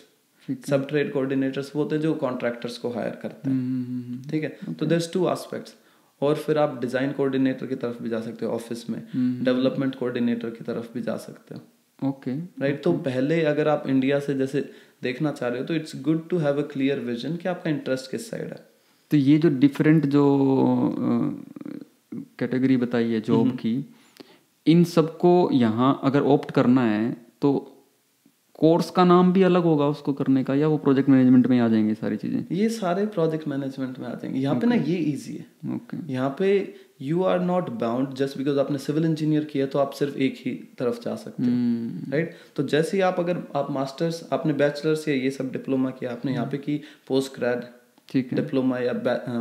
सब ट्रेड कोऑर्डिनेटर्स, वो होते हैं जो कॉन्ट्रैक्टर्स को हायर करते हैं, ठीक है। तो देयर 2 एस्पेक्ट्स। और फिर आप डिजाइन कोऑर्डिनेटर की तरफ भी जा सकते हो ऑफिस में, डेवलपमेंट कोऑर्डिनेटर की तरफ भी जा सकते हो, ओके, राइट। तो पहले अगर आप इंडिया से जैसे देखना चाह रहे हो, तो it's good to have a clear vision कि आपका इंटरेस्ट किस साइड है। तो ये जो डिफरेंट जो कैटेगरी बताई है जॉब की, इन सबको यहाँ अगर ऑप्ट करना है तो कोर्स का नाम भी अलग होगा उसको करने का, या वो प्रोजेक्ट मैनेजमेंट में आ जाएंगे सारी चीजें? ये सारे प्रोजेक्ट मैनेजमेंट में आ जाएंगे। यहाँ पे ना ये इजी है, यहाँ पे you are not bound just because आपने सिविल इंजीनियर किया तो आप सिर्फ एक ही तरफ जा सकते हो, राइट। तो जैसे ही आप अगर आप मास्टर्स, आपने बैचलर्स या ये सब डिप्लोमा किया, आपने यहाँ पे की पोस्ट ग्रेड डिप्लोमा या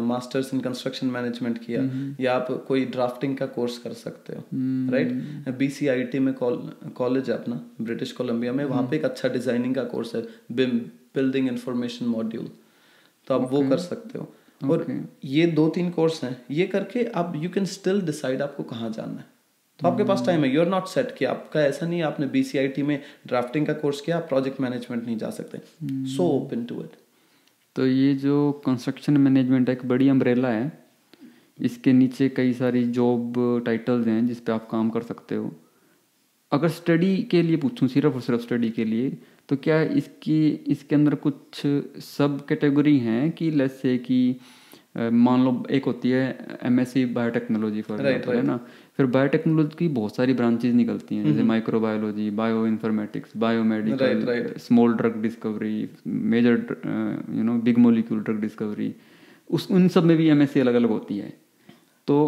मास्टर्स इन कंस्ट्रक्शन मैनेजमेंट किया, या आप कोई ड्राफ्टिंग का कोर्स कर सकते हो, राइट। BCIT में कॉलेज है अपना ब्रिटिश कोलंबिया में, वहाँ पे एक अच्छा डिजाइनिंग का कोर्स है, BIM, बिल्डिंग इंफॉर्मेशन मॉड्यूल, तो आप वो कर सकते हो। और ये 2-3 कोर्स हैं, ये करके आप यू कैन स्टिल डिसाइड आपको कहाँ जाना है। तो आपके पास टाइम है, यू आर नॉट सेट कि आपका ऐसा नहीं है आपने BCIT में ड्राफ्टिंग का कोर्स किया, आप प्रोजेक्ट मैनेजमेंट नहीं जा सकते, सो ओपन टू इट। तो ये जो कंस्ट्रक्शन मैनेजमेंट एक बड़ी अम्ब्रेला है, इसके नीचे कई सारी जॉब टाइटल्स हैं जिस पे आप काम कर सकते हो। अगर स्टडी के लिए पूछूं, सिर्फ और सिर्फ स्टडी के लिए, तो क्या इसके अंदर कुछ सब कैटेगरी हैं कि लेट्स से कि मान लो एक होती है MSc बायोटेक्नोलॉजी फॉर एग्जाम्पल, है ना, फिर बायोटेक्नोलॉजी की बहुत सारी ब्रांचेज निकलती हैं, जैसे microbiology, bioinformatics, biomedical, small drug discovery, major big molecule drug discovery, उन सब में भी MSc अलग अलग होती है। तो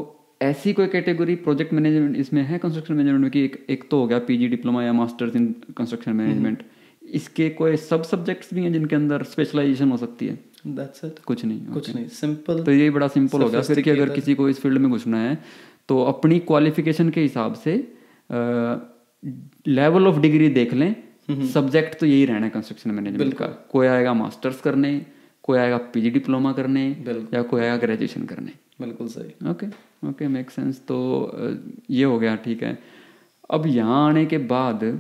ऐसी कोई कैटेगरी प्रोजेक्ट मैनेजमेंट इसमें है कंस्ट्रक्शन मैनेजमेंट में कि एक तो हो गया PG डिप्लोमा या मास्टर्स इन कंस्ट्रक्शन मैनेजमेंट, इसके कोई सब सब्जेक्ट्स भी हैं जिनके अंदर स्पेशलाइजेशन हो सकती है? That's it. कुछ नहीं, कुछ नहीं, सिंपल। तो ये बड़ा सिंपल हो गया फिर कि अगर किसी को इस फील्ड में घुसना है तो अपनी क्वालिफिकेशन के हिसाब से लेवल ऑफ डिग्री देख लें, सब्जेक्ट तो यही रहना है कंस्ट्रक्शन मैनेजमेंट का। कोई आएगा मास्टर्स करने, कोई आएगा PG डिप्लोमा करने, या कोई आएगा ग्रेजुएशन करने। बिल्कुल सही, ओके मेक सेंस। तो ये हो गया, ठीक है। अब यहाँ आने के बाद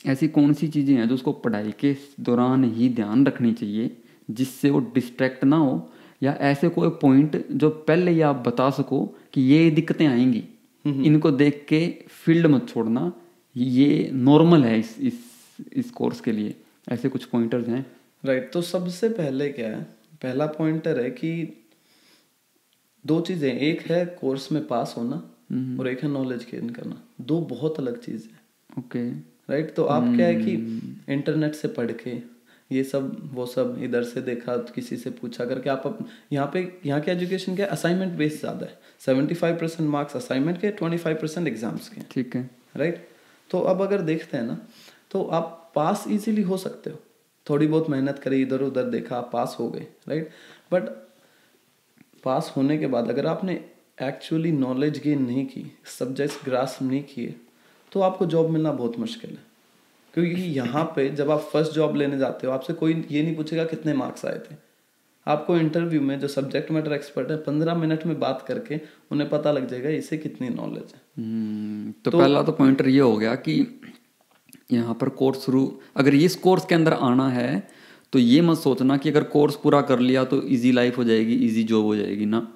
ऐसी कौन सी चीज़ें हैं जो उसको पढ़ाई के दौरान ही ध्यान रखनी चाहिए जिससे वो डिस्ट्रैक्ट ना हो, या ऐसे कोई पॉइंट जो पहले ही आप बता सको कि ये दिक्कतें आएंगी, इनको देख के फील्ड मत छोड़ना, ये नॉर्मल है इस कोर्स के लिए, ऐसे कुछ पॉइंटर्स हैं? राइट। तो सबसे पहले क्या है, पहला पॉइंटर है कि 2 चीज़ें, एक है कोर्स में पास होना और एक है नॉलेज गेन करना, 2 बहुत अलग चीज़ है, ओके, राइट। तो आप क्या है कि इंटरनेट से पढ़ के ये सब वो सब इधर से देखा, किसी से पूछा करके आप यहाँ की एजुकेशन क्या है, असाइनमेंट बेस्ड ज़्यादा है, 75% मार्क्स असाइनमेंट के, 25% एग्जाम्स के, ठीक है, राइट। तो अब अगर देखते हैं ना, तो आप पास इजीली हो सकते हो, थोड़ी बहुत मेहनत करी, इधर उधर देखा, आप पास हो गए, राइट। बट पास होने के बाद अगर आपने एक्चुअली नॉलेज गेन नहीं की, सब्जेक्ट्स ग्रास्प नहीं किए, तो आपको जॉब मिलना बहुत मुश्किल है। क्योंकि यहाँ पे जब आप फर्स्ट जॉब लेने जाते हो, आपसे कोई ये नहीं पूछेगा कितने मार्क्स आए थे। आपको इंटरव्यू में जो सब्जेक्ट मैटर एक्सपर्ट है 15 मिनट में बात करके उन्हें पता लग जाएगा इसे कितनी नॉलेज है। तो पहला तो पॉइंटर ये हो गया कि यहाँ पर कोर्स शुरू, अगर इस कोर्स के अंदर आना है तो ये मत सोचना कि अगर कोर्स पूरा कर लिया तो इजी लाइफ हो जाएगी, इजी जॉब हो जाएगी ना।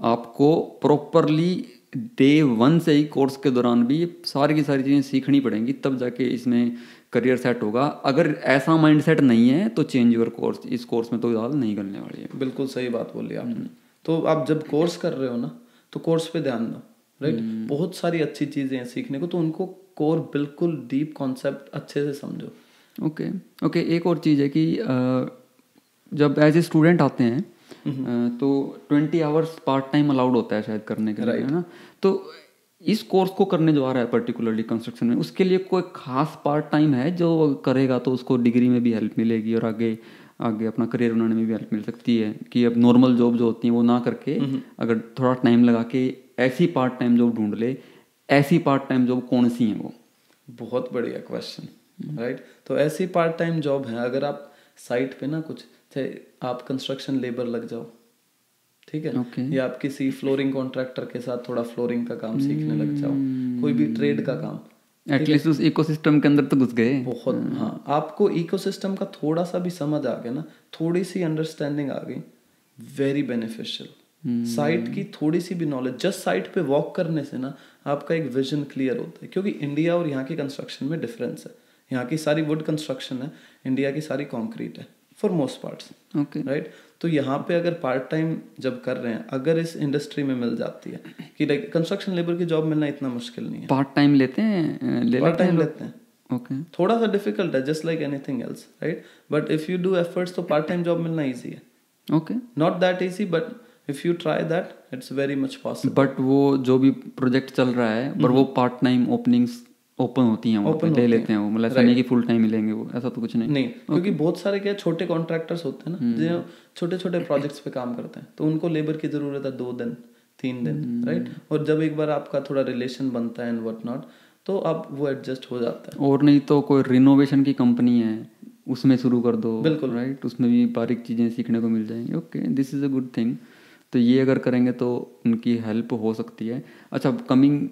आपको प्रॉपरली डे 1 से ही कोर्स के दौरान भी ये सारी की सारी चीज़ें सीखनी पड़ेंगी, तब जाके इसमें करियर सेट होगा। अगर ऐसा माइंडसेट नहीं है तो चेंज योर कोर्स, इस कोर्स में तो दाल नहीं करने वाली है। बिल्कुल सही बात बोली आपने। तो आप जब कोर्स कर रहे हो ना, तो कोर्स पे ध्यान दो, राइट। बहुत सारी अच्छी चीज़ें हैं सीखने को, तो उनको कोर बिल्कुल डीप कॉन्सेप्ट अच्छे से समझो। ओके एक और चीज़ है कि जब एज ए स्टूडेंट आते हैं तो 20 आवर्स पार्ट टाइम अलाउड होता है शायद करने के लिए, है ना। तो इस कोर्स को करने जो आ रहा है पर्टिकुलरली कंस्ट्रक्शन में, उसके लिए कोई खास पार्ट टाइम है जो करेगा तो उसको डिग्री में भी हेल्प मिलेगी और आगे अपना करियर बनाने में भी हेल्प मिल सकती है, कि अब नॉर्मल जॉब जो होती है वो ना करके अगर थोड़ा टाइम लगा के ऐसी पार्ट टाइम जॉब ढूंढ ले। ऐसी पार्ट टाइम जॉब कौन सी है वो? बहुत बढ़िया क्वेश्चन, राइट। तो ऐसी पार्ट टाइम जॉब है, अगर आप साइट पे ना कुछ आप कंस्ट्रक्शन लेबर लग जाओ, ठीक है, या आप किसी फ्लोरिंग कॉन्ट्रैक्टर के साथ थोड़ा फ्लोरिंग का काम सीखने लग जाओ, कोई भी ट्रेड का काम, एटलीस्ट उस इकोसिस्टम के अंदर तो घुस गए। बहुत, हाँ, आपको इकोसिस्टम का थोड़ा सा भी समझ आ गया ना, थोड़ी सी अंडरस्टैंडिंग आ गई, वेरी बेनिफिशियल। साइट की थोड़ी सी भी नॉलेज, जस्ट साइट पे वॉक करने से ना आपका एक विजन क्लियर होता है। क्योंकि इंडिया और यहाँ की कंस्ट्रक्शन में डिफरेंस है। यहाँ की सारी वुड कंस्ट्रक्शन है, इंडिया की सारी कंक्रीट है फॉर मोस्ट पार्ट्स, राइट। तो यहाँ पे अगर पार्ट टाइम जब कर रहे हैं, अगर इस इंडस्ट्री में मिल जाती है कि लाइक कंस्ट्रक्शन लेबर की जॉब मिलना इतना मुश्किल नहीं है। पार्ट टाइम लेते हैं ओके, थोड़ा सा डिफिकल्ट है, just like anything else, right. But if you do efforts तो पार्ट टाइम जॉब मिलना ईजी है। Okay, not that easy, but if you try that it's very much possible. But वो जो भी प्रोजेक्ट चल रहा है पर वो पार्ट टाइम ओपनिंग्स ओपन होती हैं, वो ले लेते हैं वो, मतलब ऐसा नहीं कि फुल टाइम मिलेंगे वो, ऐसा तो कुछ नहीं। क्योंकि बहुत सारे क्या छोटे कॉन्ट्रैक्टर्स होते हैं ना, जो छोटे छोटे प्रोजेक्ट्स पे काम करते हैं, तो उनको लेबर की जरूरत है 2 दिन 3 दिन, राइट। और जब एक बार आपका थोड़ा रिलेशन बनता है एंड व्हाट नॉट, तो अब वो एडजस्ट हो जाता है। और नहीं तो कोई रिनोवेशन की कंपनी है उसमें शुरू कर दो, बिल्कुल, राइट, उसमें भी बारीक चीज़ें सीखने को मिल जाएंगी। Okay, this is a good thing. तो ये अगर करेंगे तो उनकी हेल्प हो सकती है। अच्छा, coming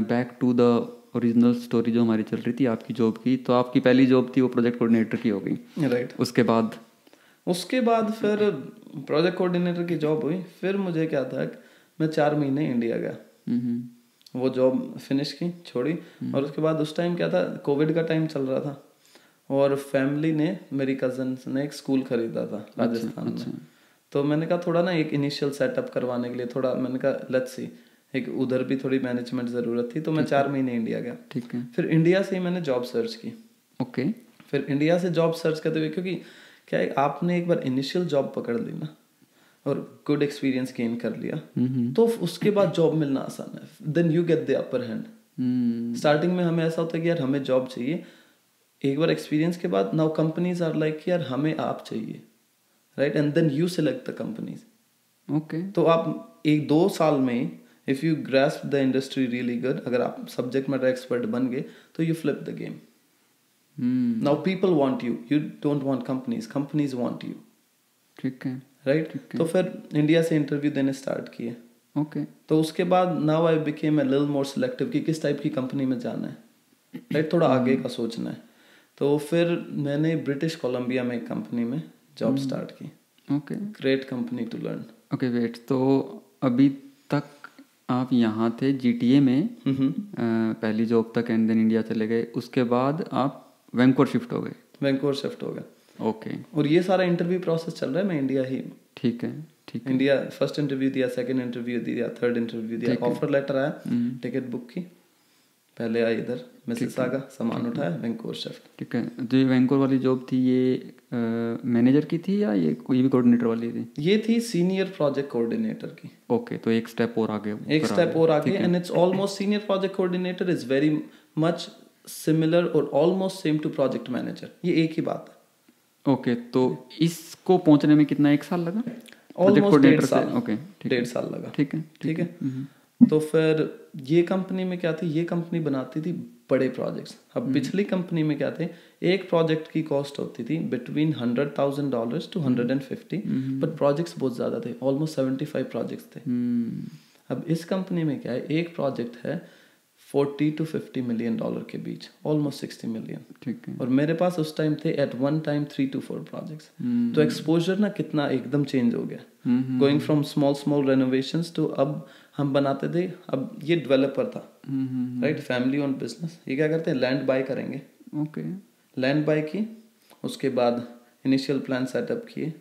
back to the original story जो हमारी चल रही थी आपकी जॉब की, तो आपकी पहली जॉब थी वो प्रोजेक्ट कोऑर्डिनेटर की हो गई, राइट। उसके बाद फिर प्रोजेक्ट कोऑर्डिनेटर की जॉब हुई। फिर मुझे क्या था, मैं 4 महीने इंडिया गया, वो जॉब फिनिश की, छोड़ी। और उसके बाद उस टाइम क्या था, कोविड का टाइम चल रहा था, और फैमिली ने, मेरी कजन्स ने एक स्कूल खरीदा था राजस्थान में। तो मैंने कहा थोड़ा ना एक इनिशियल सेटअप करवाने के लिए थोड़ा, मैंने कहा लेट्स सी, एक उधर भी थोड़ी मैनेजमेंट ज़रूरत थी, तो मैं 4 महीने इंडिया गया। ठीक है। फिर इंडिया से ही मैंने जॉब सर्च की। ओके। फिर इंडिया से जॉब सर्च करते हुए, क्योंकि क्या है, आपने एक बार इनिशियल जॉब पकड़ ली ना और गुड एक्सपीरियंस गेन कर लिया, तो उसके बाद जॉब मिलना आसान है। Then you get the upper hand. Starting में हमें ऐसा होता है कि यार हमें जॉब चाहिए, एक बार एक्सपीरियंस के बाद नाउ कंपनीज आर लाइक यार हमें आप चाहिए, right, and then you select the companies. Okay, तो आप 1-2 साल में if you grasp the industry really good, अगर आप सब्जेक्ट मैटर एक्सपर्ट बन गए, तो you flip the game. Now people want you, you don't want companies want you. ठीक है, राइट। तो फिर इंडिया से इंटरव्यू देने स्टार्ट किए। ओके। तो उसके बाद now I became a little more selective कि किस टाइप की कंपनी में जाना है, राइट, थोड़ा आगे का सोचना है। तो फिर मैंने ब्रिटिश कोलंबिया में एक कंपनी में जॉब स्टार्ट की। Okay, great company to learn. Okay, wait, तो अभी तक आप यहाँ थे GTA में पहली जॉब तक, एंड देन इंडिया चले गए, उसके बाद आप वैंकूवर शिफ्ट हो गए। वैंकूवर शिफ्ट हो गया, ओके। और ये सारा इंटरव्यू प्रोसेस चल रहा है मैं इंडिया ही। ठीक है, ठीक है। इंडिया फर्स्ट इंटरव्यू दिया, सेकंड इंटरव्यू दिया, थर्ड इंटरव्यू दिया, ऑफर लेटर आया, टिकट बुक की, पहले आए इधर मिसिसागा, सामान उठाया, वैंकूवर शिफ्ट। ठीक है। जो ये वैंकूवर वाली जॉब थी ये मैनेजर की थी या ये कोई भी कोऑर्डिनेटर वाली थी? ये थी सीनियर प्रोजेक्ट कोऑर्डिनेटर की। ओके, तो एक स्टेप और आगे, and it's almost senior project coordinator is very much similar और almost same to project manager. ये एक ही बात है, ओके, तो इसको पहुंचने में कितना, 1 साल लगा? ऑलमोस्ट 1.5 साल। ओके, 1.5 साल लगा। ठीक है, ठीक है। तो फिर ये कंपनी में क्या थी, ये कंपनी बनाती थी बड़े प्रोजेक्ट्स। अब पिछली कंपनी में क्या थे, एक प्रोजेक्ट की कॉस्ट होती थी बिटवीन $100,000 to 150, बट प्रोजेक्ट्स बहुत ज़्यादा थे, ऑलमोस्ट 75 प्रोजेक्ट्स थे। अब इस कंपनी में क्या है, एक प्रोजेक्ट है $40 to 50 मिलियन के बीच, ऑलमोस्ट 60 मिलियन। ठीक है। और मेरे पास उस टाइम थे at one time 3 to 4 projects. तो एक्सपोजर ना कितना एकदम चेंज हो गया, going from small renovations to अब हम बनाते थे। अब ये डेवलपर था, राइट, फैमिली ओन बिजनेस। ये क्या करते हैं, लैंड बाय करेंगे। ओके, लैंड बाय की, उसके बाद इनिशियल प्लान सेटअप किए,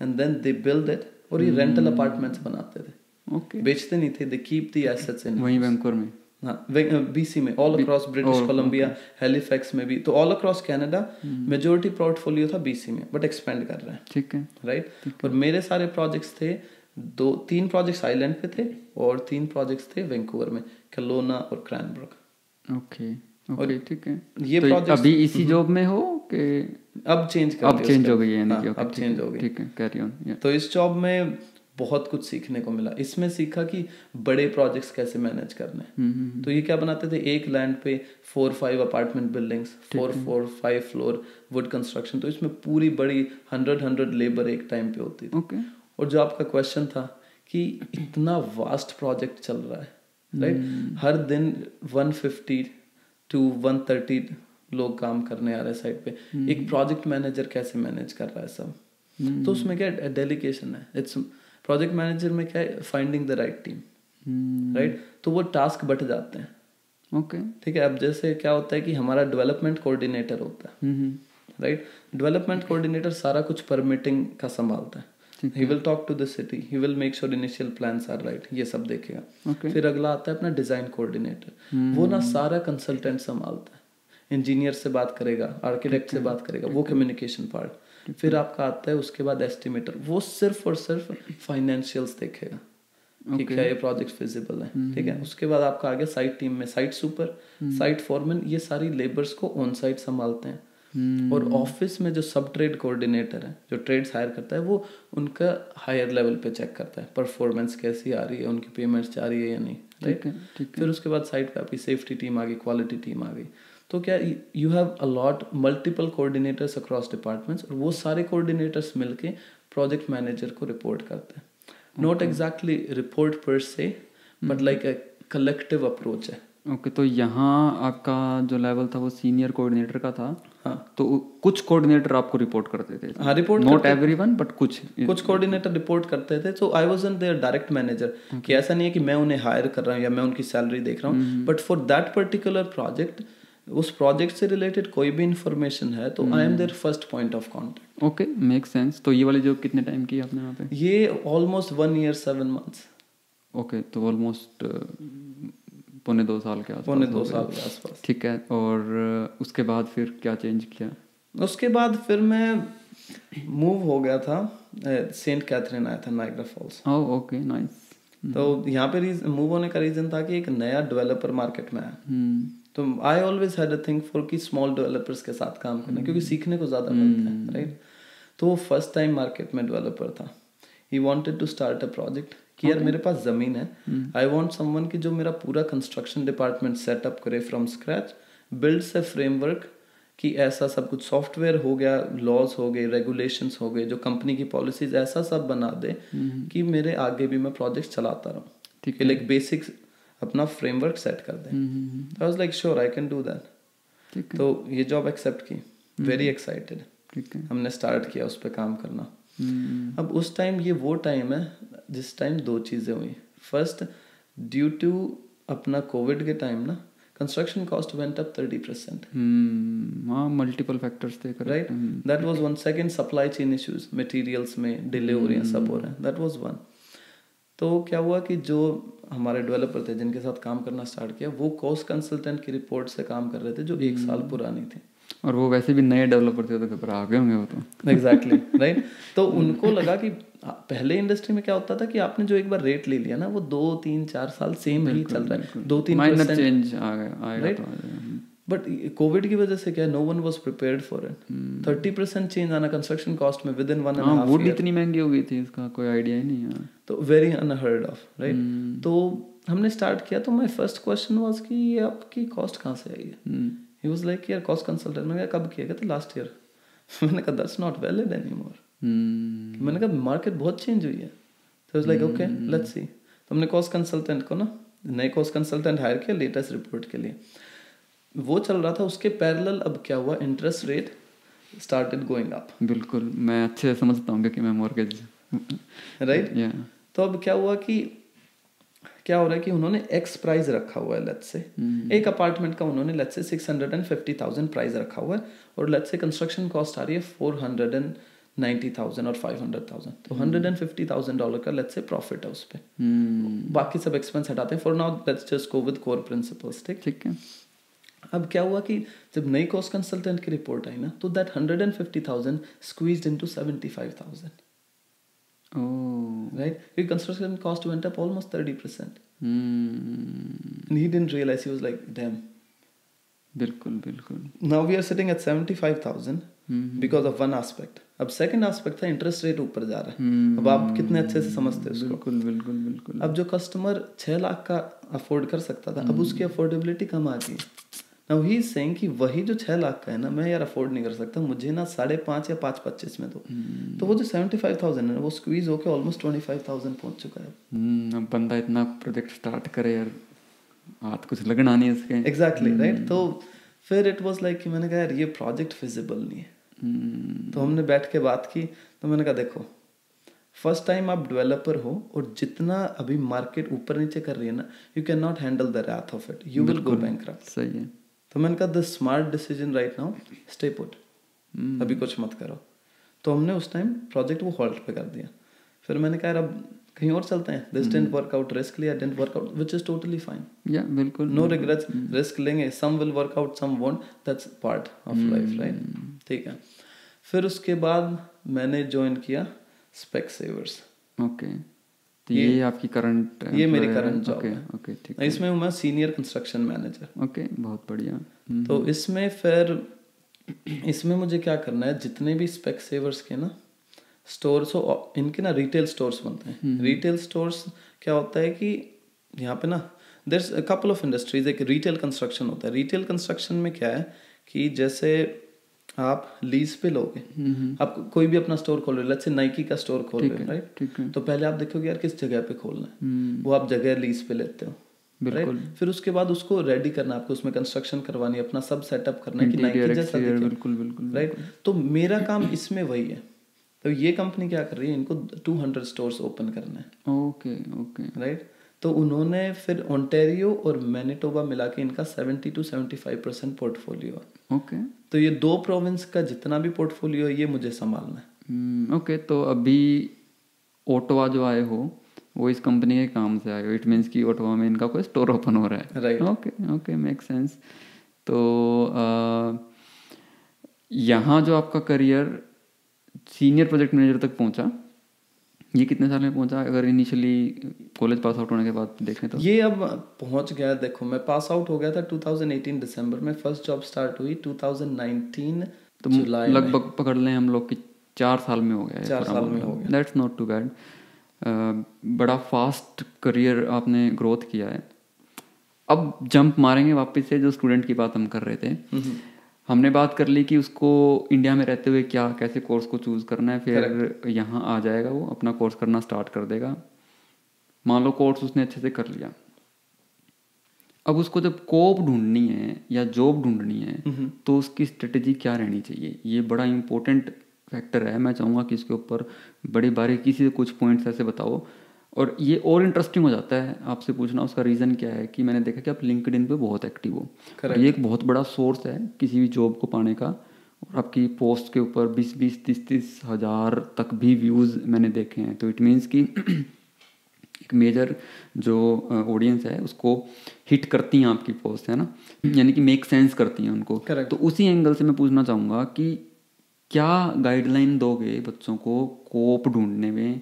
and then they build it. और ये रेंटल अपार्टमेंट्स बनाते थे। ओके, बेचते नहीं थे, they keep the assets in वहीं वैंकूवर में। हाँ, बीसी में, all across British Columbia, Halifax में भी, तो all across Canada majority portfolio था बीसी में, बट एक्सपेंड कर रहे हैं। ठीक है, राइट। और मेरे सारे प्रोजेक्ट्स थे, 3 प्रोजेक्ट्स आइलैंड पे थे और 3 प्रोजेक्ट्स थे वैंकूवर में, कैलोना और क्रैनब्रुक। ओके, ओके, ठीक है। ये तो प्रोजेक्ट्स अभी इसी जॉब में हो कि अब चेंज अब चेंज हो गई है? यानी कि अब चेंज हो गई। ठीक है, कैरी ऑन। तो इस जॉब में बहुत कुछ सीखने को मिला। इसमें सीखा कि बड़े प्रोजेक्ट्स कैसे मैनेज करने हैं। तो ये क्या बनाते थे, एक लैंड पे 4-5 apartment buildings, 4-5 floor would construction. तो इसमें पूरी बड़ी 100 लेबर एक टाइम पे होती थी। ओके। और जो आपका क्वेश्चन था कि इतना वास्ट प्रोजेक्ट चल रहा है, राइट, हर दिन 150 to 130 लोग काम करने आ रहे हैं साइड पे। एक प्रोजेक्ट मैनेजर कैसे मैनेज कर रहा है सब। तो उसमें क्या डेलीकेशन है। इट्स प्रोजेक्ट मैनेजर में क्या है, finding the right team, right. तो वो टास्क बट जाते हैं। ओके, ठीक है। अब जैसे क्या होता है कि हमारा डेवलपमेंट कोऑर्डिनेटर होता है, राइट। डेवलपमेंट कोऑर्डिनेटर सारा कुछ परमिटिंग का संभालता है। He will talk to the city, he will make sure initial plans are right, ये सब देखेगा। फिर अगला आता है अपना डिजाइन कोऑर्डिनेटर। वो ना सारा कंसल्टेंट संभालता है, इंजीनियर से बात करेगा, आर्किटेक्ट से बात करेगा, वो कम्युनिकेशन पार्ट। फिर आपका आता है उसके बाद एस्टिमेटर, वो सिर्फ और सिर्फ फाइनेंशियल्स देखेगा कि क्या ये प्रोजेक्ट फिजिबल है। ठीक है। उसके बाद आपका आ गया साइट टीम में साइट सुपर, साइट फॉरमैन, ये सारी लेबर्स को ऑन साइट संभालते हैं। और ऑफिस में जो सब ट्रेड कोऑर्डिनेटर है, जो ट्रेड्स हायर करता है, वो उनका हायर लेवल पे चेक करता है परफॉर्मेंस कैसी आ रही है, उनकी पेमेंट्स जा रही है या नहीं, राइट। फिर उसके बाद साइट पे आपकी सेफ्टी टीम आ गई, क्वालिटी टीम आ गई। तो क्या you have a lot multiple coordinators across departments, और वो सारे कोऑर्डिनेटर्स मिलके प्रोजेक्ट मैनेजर को रिपोर्ट करते हैं। नॉट एग्जैक्टली रिपोर्ट पर से, but like a collective approach है। ओके, तो यहाँ आपका जो लेवल था वो सीनियर कोऑर्डिनेटर का था। हाँ। तो कुछ कोऑर्डिनेटर आपको रिपोर्ट करते थे? हाँ, रिपोर्ट नॉट एवरीवन, बट कुछ कोऑर्डिनेटर रिपोर्ट करते थे। So I wasn't there direct manager, कि ऐसा नहीं है कि मैं उन्हें हायर कर रहा हूँ या मैं उनकी सैलरी देख रहा हूँ, but for that particular project, उस प्रोजेक्ट से रिलेटेड कोई भी इंफॉर्मेशन है तो I am there first point of contact. Okay, make sense. तो ये वाली जॉब कितने टाइम की आपने यहाँ पे? ये ऑलमोस्ट 1 year 7 months। ओके, तो ऑलमोस्ट 1.25 साल के आसपास। 1.25 साल के आसपास। ठीक है। और उसके बाद फिर क्या चेंज किया? उसके बाद फिर मैं मूव हो गया था, सेंट कैथरीन आया था, नाइग्रा फॉल्स। ओह, ओके, नाइस। तो यहाँ पे मूव होने का रीजन था कि एक नया डेवलपर मार्केट में आया। तो I always had a thing for कि स्मॉल डेवलपर्स के साथ काम करना, क्योंकि सीखने को ज़्यादा मिलता है, राइट। तो वो फर्स्ट टाइम मार्केट में डेवलपर था। He wanted to start a project कि यार मेरे पास ज़मीन है, आई वांट समवन कि जो मेरा पूरा कंस्ट्रक्शन डिपार्टमेंट सेटअप करे from scratch, builds a framework कि ऐसा सब कुछ सॉफ्टवेयर हो गया, लॉज हो गए, रेगुलेशंस हो गए, जो कंपनी की पॉलिसीज, ऐसा सब बना दे कि मेरे आगे भी मैं प्रोजेक्ट चलाता रहूँ। ठीक है। लाइक बेसिक्स अपना फ्रेमवर्क सेट कर दें। आई was like sure I can do that. तो ये जॉब एक्सेप्ट की, वेरी एक्साइटेड। ठीक है। हमने स्टार्ट किया उस पर काम करना। अब उस टाइम, ये वो टाइम है जिस टाइम 2 चीज़ें हुई। फर्स्ट, ड्यू टू अपना कोविड के टाइम ना, कंस्ट्रक्शन कॉस्ट वेंट अप 30%। हाँ, मल्टीपल फैक्टर्स थे, right. That was one. Second, supply chain issues, materials में डिले हो रही हैं, सब हो रहा है, दैट वाज वन। तो क्या हुआ कि जो हमारे डेवलपर थे जिनके साथ काम करना स्टार्ट किया, वो कॉस्ट कंसल्टेंट की रिपोर्ट से काम कर रहे थे जो 1 साल पुरानी थी। और वो वैसे भी नए डेवलपर थे, तो घबरा गए होंगे वो तो। Exactly, right. तो उनको लगा कि पहले इंडस्ट्री में क्या होता था कि आपने जो एक बार रेट ले लिया ना, वो 2-3-4 साल सेम ही चल रहा है, 2-3% चेंज आ गया, राइट। बट कोविड की वजह से क्या, no one was prepared for it. 30% change आना कंस्ट्रक्शन कॉस्ट में विद इन 1.5 वुड इतनी महंगी हो गई थी, इसका कोई आइडिया ही नहीं है। तो वेरी अनहर्ड ऑफ, राइट। तो हमने स्टार्ट किया, तो माय फर्स्ट क्वेश्चन वाज कि ये आपकी कॉस्ट कहाँ से आई है। ही वाज लाइक यार कॉस्ट कंसल्टेंट। मैंने कहा कब किया? कहते लास्ट ईयर। मैंने कहा दैट्स नॉट वैलिड एनीमोर। मैंने कहा मार्केट बहुत चेंज हुई है। तो was like okay let's see. तो हमने कॉस्ट कंसल्टेंट को ना, नए कॉस्ट कंसल्टेंट हायर किया लेटेस्ट रिपोर्ट के लिए। वो चल रहा था, उसके पैरेलल अब क्या हुआ, interest rate started going up. बिल्कुल, मैं अच्छे से समझता हूँ क्योंकि मैं मॉर्गेज राइट। तो अब क्या हुआ कि क्या हो रहा है कि उन्होंने एक्स प्राइस रखा हुआ है, लेट्स से एक अपार्टमेंट का उन्होंने लेट्स से 650,000 प्राइस रखा हुआ है, और लेट्स से कंस्ट्रक्शन कॉस्ट आ रही है 490,000 और 500,000, तो $150,000 का लेट्स से प्रॉफिट है उस पे। बाकी सब एक्सपेंस हटाते हैं। For now let's just go with core principles. ठीक है। अब क्या हुआ कि जब नई कॉस्ट कंसल्टेंट की रिपोर्ट आई ना, तो that 150,000 squeezed into 75,000। Oh. Right? Your construction cost went up almost 30%. And he didn't realize, he was like, damn. बिल्कुल बिल्कुल। Now we are sitting at 75,000 because of one aspect. अब second aspect था interest rate ऊपर जा रहा है। अब आप कितने अच्छे से समझते हो उसको। बिल्कुल बिल्कुल बिल्कुल। अब जो कस्टमर 6 लाख का अफोर्ड कर सकता था, अब उसकी अफोर्डेबिलिटी कम आ गई। नाउ ही इज सेइंग कि वही जो 6 लाख का है ना, मैं यार अफोर्ड नहीं कर सकता, मुझे ना 5.5 या 5.25 में दो। तो वो जो 75,000 है वो स्क्वीज होके ऑलमोस्ट 25,000 पहुंच चुका है। अब बंदा इतना प्रोजेक्ट स्टार्ट करे यार, हाथ कुछ लगना नहीं इसके। Exactly right. तो फिर इट वाज लाइक कि मैंने कहा यार ये प्रोजेक्ट फिजिबल नहीं है। तो हमने बैठ के बात की, तो मैंने कहा देखो फर्स्ट टाइम आप डेवलपर हो, और जितना अभी मार्केट ऊपर नीचे कर रही है ना, you can not handle the wrath of it, you will go bankrupt. सही है। तो मैंने कहा the smart decision right now stay put, अभी कुछ मत करो। तो हमने उस टाइम प्रोजेक्ट वो हॉल्ट पे कर दिया। फिर मैंने कहा यार अब कहीं और चलते हैं, this didn't work out, risk लिया, didn't work out, which is totally fine. या बिल्कुल, नो रिग्रेट्स। रिस्क लेंगे, some will work out, some won't, that's part of life, right. ठीक है। फिर उसके बाद मैंने ज्वाइन किया स्पेक्सेवर्स। ओके। तो ये आपकी करंट, ये मेरी करंट जॉब है। ओके ठीक है। इसमें हूँ मैं सीनियर कंस्ट्रक्शन मैनेजर। ओके, बहुत बढ़िया। तो इसमें फिर इसमें मुझे क्या करना है, जितने भी स्पेक्सेवर्स के ना स्टोर्स हो, इनके ना रिटेल स्टोर्स बनते हैं। रिटेल स्टोर्स क्या होता है कि यहाँ पे ना there's a couple of industries. एक रिटेल कंस्ट्रक्शन होता है। रिटेल कंस्ट्रक्शन में क्या है कि जैसे आप लीज पे लोगे, आप कोई भी अपना स्टोर खोल रहे हो, लेट्स से नाइकी का स्टोर खोल रहे हो, राइट। तो पहले आप देखोगे यार किस जगह पे खोलना है, वो आप जगह लीज पे लेते हो, राइट। फिर उसके बाद उसको रेडी करना, आपको उसमें कंस्ट्रक्शन करवानी है, अपना सब सेटअप करना है कि नाइकी जैसा दिखे, बिल्कुल बिल्कुल, राइट। तो मेरा काम इसमें वही है। तो ये कंपनी क्या कर रही है, इनको 200 स्टोर्स ओपन करना है। Okay okay, right. तो उन्होंने फिर ओंटारियो और मैनिटोबा मिला के इनका 70 to 75% पोर्टफोलियो। ओके। तो ये 2 प्रोविंस का जितना भी पोर्टफोलियो है ये मुझे संभालना है। ओके। तो अभी ओटावा जो आए हो वो इस कंपनी के काम से आए हो, इट मीन्स कि ओटावा में इनका कोई स्टोर ओपन हो रहा है, right. Okay okay, make sense. तो यहाँ जो आपका करियर सीनियर प्रोजेक्ट मैनेजर तक पहुँचा, ये कितने साल में पहुँचा अगर इनिशियली कॉलेज पास आउट होने के बाद देखें तो? ये अब पहुँच गया, देखो मैं पास आउट हो गया था 2018 दिसंबर में, फर्स्ट जॉब स्टार्ट हुई 2019 तो जुलाई लगभग पकड़ लें हम लोग कि 4 साल में हो गया है। 4 साल में हो गया। That's not too bad. बड़ा फास्ट करियर आपने ग्रोथ किया है। अब जंप मारेंगे वापस से, जो स्टूडेंट की बात हम कर रहे थे, हमने बात कर ली कि उसको इंडिया में रहते हुए क्या कैसे कोर्स को चूज़ करना है, फिर यहाँ आ जाएगा, वो अपना कोर्स करना स्टार्ट कर देगा। मान लो कोर्स उसने अच्छे से कर लिया, अब उसको जब कोप ढूंढनी है या जॉब ढूंढनी है तो उसकी स्ट्रेटेजी क्या रहनी चाहिए? ये बड़ा इम्पोर्टेंट फैक्टर है। मैं चाहूँगा कि इसके ऊपर बड़ी बारीकी से कुछ पॉइंट्स ऐसे बताओ। और ये और इंटरेस्टिंग हो जाता है आपसे पूछना, उसका रीज़न क्या है कि मैंने देखा कि आप लिंक्डइन पे बहुत एक्टिव हो, और ये एक बहुत बड़ा सोर्स है किसी भी जॉब को पाने का। और आपकी पोस्ट के ऊपर 20-20, 30-30 हज़ार तक भी व्यूज़ मैंने देखे हैं। तो इट मीन्स कि एक मेजर जो ऑडियंस है उसको हिट करती हैं आपकी पोस्ट, है ना, यानी कि मेक सेंस करती हैं उनको। तो उसी एंगल से मैं पूछना चाहूँगा कि क्या गाइडलाइन दोगे बच्चों को कोप ढूंढने में,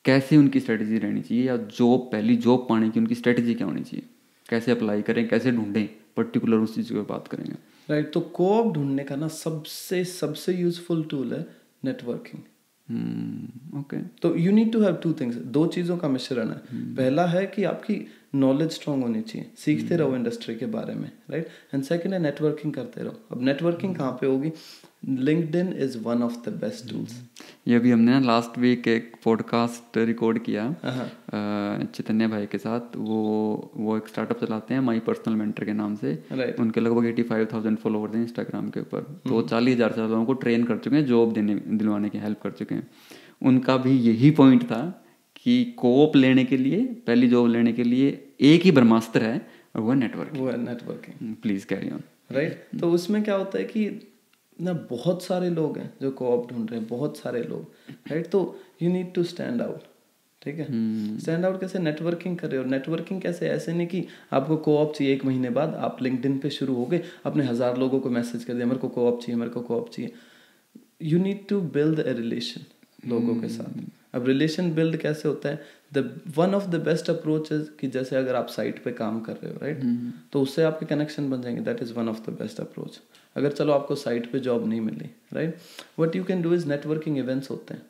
कैसे उनकी स्ट्रेटजी रहनी चाहिए, या जॉब पहली जॉब पाने की उनकी स्ट्रेटजी क्या होनी चाहिए, कैसे अप्लाई करें, कैसे ढूंढें? पर्टिकुलर उस चीज़ की बात करेंगे। राइट, तो कोऑप ढूंढने का ना सबसे यूजफुल टूल है नेटवर्किंग। ओके, तो you need to have two things, दो चीज़ों का मिश्रण है। पहला है कि आपकी नॉलेज स्ट्रांग होनी चाहिए, सीखते रहो इंडस्ट्री के बारे में, राइट। एंड सेकंड है नेटवर्किंग करते रहो। अब नेटवर्किंग कहाँ पे होगी? LinkedIn is one of the best tools. ये अभी हमने ना लास्ट वीक एक पॉडकास्ट रिकॉर्ड किया चैतन्य भाई के साथ। वो एक स्टार्टअप चलाते हैं माई पर्सनल मेंटर के नाम से। Right. उनके लगभग 85,000 फॉलोअर्स हैं इंस्टाग्राम के ऊपर। तो 40,000 से लोगों को ट्रेन कर चुके हैं, जॉब दिलवाने की हेल्प कर चुके हैं। उनका भी यही पॉइंट था कि कोऑप लेने के लिए, पहली जॉब लेने के लिए एक ही ब्रह्मास्त्र है और वो है networking. Please carry on. Right, तो उसमें क्या होता है कि ना बहुत सारे लोग हैं जो कोऑप ढूंढ रहे हैं, बहुत सारे लोग, राइट। तो you need to stand out, ठीक है। स्टैंड आउट कैसे? नेटवर्किंग कर रहे हो। नेटवर्किंग कैसे? ऐसे नहीं कि आपको कोऑप चाहिए, 1 महीने बाद आप लिंक्डइन पे शुरू हो गए, अपने 1000 लोगों को मैसेज कर दिया मेरे को कोऑप चाहिए, मेरे को कोऑप चाहिए। You need to build a relation लोगों के साथ। अब रिलेशन बिल्ड कैसे होता है? One of the best approach is कि जैसे अगर आप साइट पे काम कर रहे हो, राइट, तो उससे आपके कनेक्शन बन जाएंगे। That is one of the best approach. अगर चलो आपको साइट पे जॉब नहीं मिली, right, what you can do is networking events होते हैं,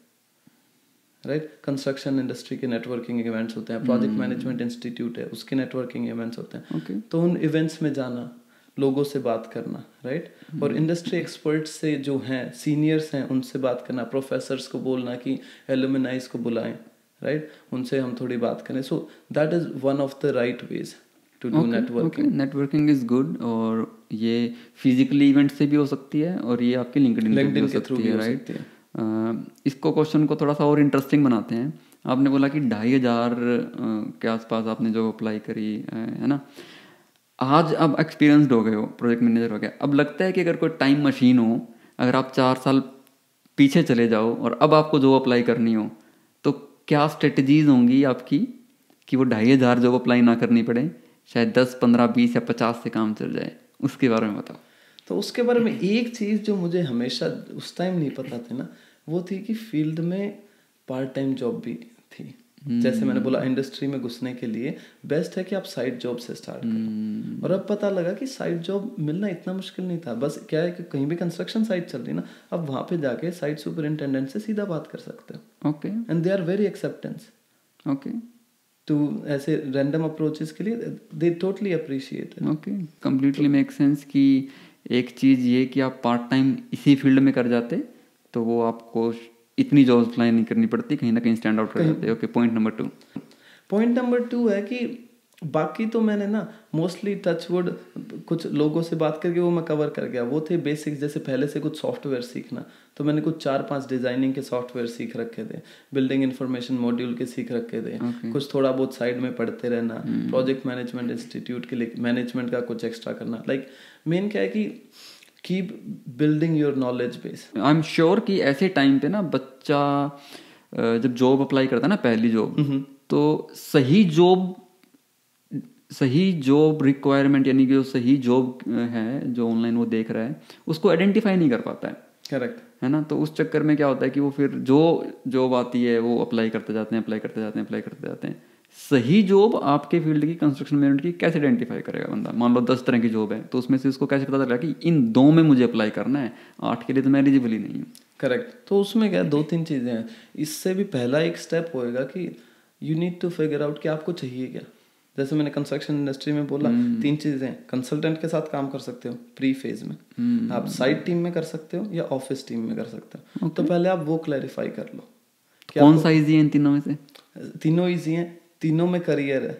राइट। कंस्ट्रक्शन इंडस्ट्री के नेटवर्किंग इवेंट्स होते हैं, प्रोजेक्ट मैनेजमेंट इंस्टीट्यूट है उसके नेटवर्किंग इवेंट्स होते हैं। Okay. तो उन इवेंट्स में जाना, लोगों से बात करना, राइट, और इंडस्ट्री एक्सपर्ट्स से जो हैं, सीनियर्स हैं, उनसे बात करना, प्रोफेसर्स को बोलना कि एलुमनाइज को बुलाएं, राइट, उनसे हम थोड़ी बात करें। So that is one of the right ways to do networking. Networking is good, और ये फिजिकली इवेंट से भी हो सकती है और ये आपकी लिंक्डइन के थ्रू भी हो सकती है। इसको क्वेश्चन को थोड़ा सा और इंटरेस्टिंग बनाते हैं। आपने बोला कि 2,500 के आसपास आपने जो अप्लाई करी है ना। आज अब एक्सपीरियंसड हो गए हो, प्रोजेक्ट मैनेजर हो गया, अब लगता है कि अगर कोई टाइम मशीन हो, अगर आप 4 साल पीछे चले जाओ और अब आपको जॉब अप्लाई करनी हो, तो क्या स्ट्रेटजीज होंगी आपकी कि वो 2,500 जॉब अप्लाई ना करनी पड़े, शायद 10, 15, 20 या 50 से काम चल जाए? उसके बारे में बताओ। तो उसके बारे में एक चीज़ जो मुझे हमेशा उस टाइम नहीं पता थी ना, वो थी कि फील्ड में पार्ट टाइम जॉब भी थी। जैसे मैंने बोला, इंडस्ट्री में घुसने के लिए बेस्ट है कि आप साइड जॉब से स्टार्ट करो। और अब पता लगा कि साइड जॉब मिलना इतना मुश्किल नहीं था। बस क्या है कि कहीं भी कंस्ट्रक्शन साइट चल रही ना, अब वहाँ पे जाके साइट सुपरिंटेंडेंट से सीधा बात कर सकते हो। Okay, and they are very acceptance okay, to ऐसे रैंडम अप्रोचेस के लिए। They totally appreciate it. Okay, completely make sense कि एक चीज़ ये कि आप पार्ट टाइम इसी फील्ड में कर जाते तो वो आपको इतनी जॉब अप्लाई नहीं करनी पड़ती, कहीं ना कहीं स्टैंड आउट कर जाते। ओके, पॉइंट नंबर 2 है कि बाकी तो मैंने ना मोस्टली टचवुड कुछ लोगों से बात करके वो मैं कवर कर गया। वो थे बेसिक्स, जैसे पहले से कुछ सॉफ्टवेयर सीखना, तो मैंने कुछ 4-5 डिजाइनिंग के सॉफ्टवेयर सीख रखे थे, बिल्डिंग इंफॉर्मेशन मॉड्यूल के सीख रखे थे। कुछ थोड़ा बहुत साइड में पढ़ते रहना, प्रोजेक्ट मैनेजमेंट इंस्टीट्यूट के लिए मैनेजमेंट का कुछ एक्स्ट्रा करना। लाइक मेन क्या है कि keep building your knowledge base. I am sure कि ऐसे टाइम पे ना बच्चा जब जॉब अप्लाई करता है ना, पहली जॉब, तो सही जॉब रिक्वायरमेंट यानी कि जो सही जॉब है जो ऑनलाइन वो देख रहा है, उसको आइडेंटिफाई नहीं कर पाता है। करेक्ट है ना। तो उस चक्कर में क्या होता है कि वो फिर जो जॉब आती है वो अप्लाई करते जाते हैं। सही जॉब आपके फील्ड की, कंस्ट्रक्शन मैनेजमेंट की, कैसे आइडेंटिफाई करेगा बंदा? मान लो 10 तरह की जॉब है, तो उसमें से उसको कैसे पता चलेगा कि इन 2 में मुझे अप्लाई करना है, 8 के लिए तो मैं एलिजिबल ही नहीं हूँ? करेक्ट। तो उसमें क्या 2-3 चीज़ें हैं। इससे भी पहला एक स्टेप होएगा कि you need to figure out कि आपको चाहिए क्या। जैसे मैंने कंस्ट्रक्शन इंडस्ट्री में बोला, 3 चीज़ें। कंसल्टेंट के साथ काम कर सकते हो प्री फेज में, आप साइट टीम में कर सकते हो या ऑफिस टीम में कर सकते हो। तो पहले आप वो क्लैरिफाई कर लो। कौन सा ईजी है इन तीनों में से? तीनों ईजी हैं, तीनों में करियर है,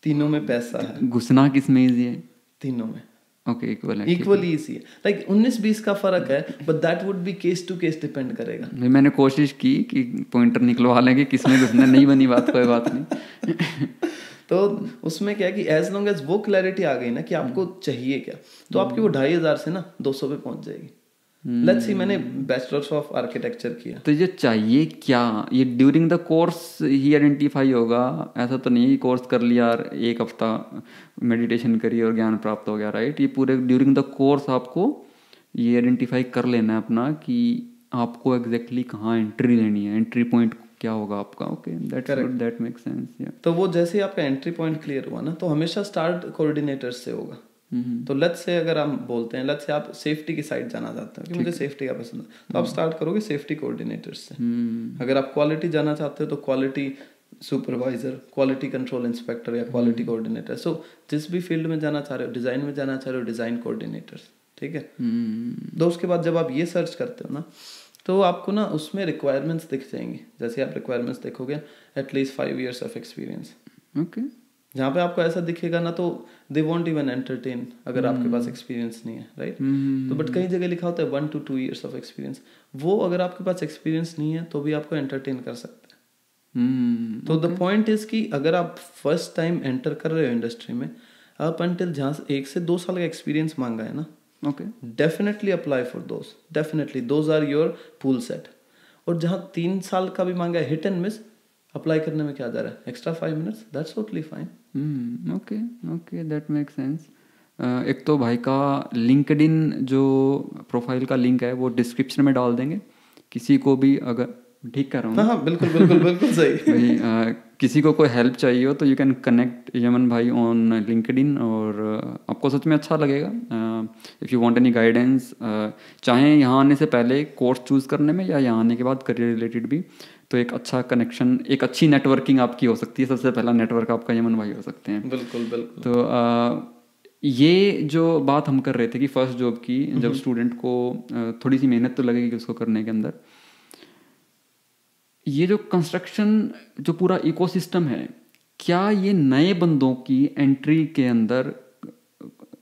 तीनों में पैसा है। घुसना किस में ईजी है? तीनों में। ओके, इक्वली ईजी है। लाइक 19-20 का फर्क है, but that would be case to case depend करेगा। मैंने कोशिश की कि पॉइंटर निकलवा लेंगे किसमें घुसना, नहीं बनी बात, कोई बात नहीं। तो उसमें क्या है कि एज लॉन्ग एज वो क्लैरिटी आ गई ना कि आपको चाहिए क्या, तो आपकी वो 2,500 से ना 200 पे पहुंच जाएगी। लेट्स सी, मैंने बैचलर्स ऑफ आर्किटेक्चर किया। तो ये चाहिए क्या, ये during the course he identify होगा? ऐसा तो नहीं कोर्स कर लिया और 1 हफ्ता मेडिटेशन करी और ज्ञान प्राप्त हो गया, राइट? ये पूरे ड्यूरिंग द कोर्स आपको ये आइडेंटिफाई कर लेना है अपना कि आपको एग्जैक्टली कहाँ एंट्री लेनी है, एंट्री पॉइंट क्या होगा आपका। Okay, that's good, that makes sense. तो वो जैसे ही आपका एंट्री पॉइंट क्लियर हुआ ना, तो हमेशा स्टार्ट कोऑर्डिनेटर से होगा। तो लेट्स से अगर हम बोलते हैं, लेट्स से आप सेफ्टी की साइड जाना चाहते हो कि मुझे सेफ्टी का पसंद है, तो आप स्टार्ट करोगे सेफ्टी कोऑर्डिनेटर से। अगर आप क्वालिटी जाना चाहते हो तो quality supervisor, quality control inspector या क्वालिटी कोऑर्डिनेटर। सो जिस भी फील्ड में जाना चाह रहे हो, डिजाइन में जाना चाह रहे हो, डिजाइन कोऑर्डिनेटर्स, ठीक है। तो उसके बाद जब आप ये सर्च करते हो ना, तो आपको ना उसमें रिक्वायरमेंट्स दिख जाएंगी। जैसे आप रिक्वायरमेंट्स देखोगे, at least 5 years of experience, okay. जहाँ पे आपको ऐसा दिखेगा ना, तो दे वॉन्ट इवन एंटरटेन अगर आपके पास एक्सपीरियंस नहीं है, राइट। तो बट कई जगह लिखा होता है 1 to 2 years ऑफ एक्सपीरियंस। वो अगर आपके पास एक्सपीरियंस नहीं है तो भी आपको एंटरटेन कर सकते हैं। तो द पॉइंट इज कि अगर आप फर्स्ट टाइम एंटर कर रहे हो इंडस्ट्री में, अप अंटिल जहाँ 1 से 2 साल का एक्सपीरियंस मांगा है ना, okay, definitely apply for those, definitely those are your pool set. और जहाँ 3 साल का भी मांगा है, हिट एंड मिस, अप्लाई करने में क्या जा रहा है, extra 5 minutes, that's totally fine. Okay okay, that make sense. एक तो भाई का लिंक्डइन जो प्रोफाइल का लिंक है वो डिस्क्रिप्शन में डाल देंगे, किसी को भी अगर, ठीक कर रहा हूँ? हाँ, बिल्कुल बिल्कुल बिल्कुल सही। भाई किसी को कोई हेल्प चाहिए हो तो यू कैन कनेक्ट यमन भाई ऑन लिंक्डइन, और आपको सच में अच्छा लगेगा। If you want any guidance, चाहे यहाँ आने से पहले कोर्स चूज़ करने में या यहाँ आने के बाद करियर रिलेटेड भी, तो एक अच्छा कनेक्शन, एक अच्छी नेटवर्किंग आपकी हो सकती है। सबसे पहला नेटवर्क आपका यमन भाई हो सकते हैं। बिल्कुल बिल्कुल। तो ये जो बात हम कर रहे थे कि फर्स्ट जॉब की, जब स्टूडेंट को थोड़ी सी मेहनत तो लगेगी उसको करने के अंदर, ये जो कंस्ट्रक्शन जो पूरा इकोसिस्टम है, क्या ये नए बंदों की एंट्री के अंदर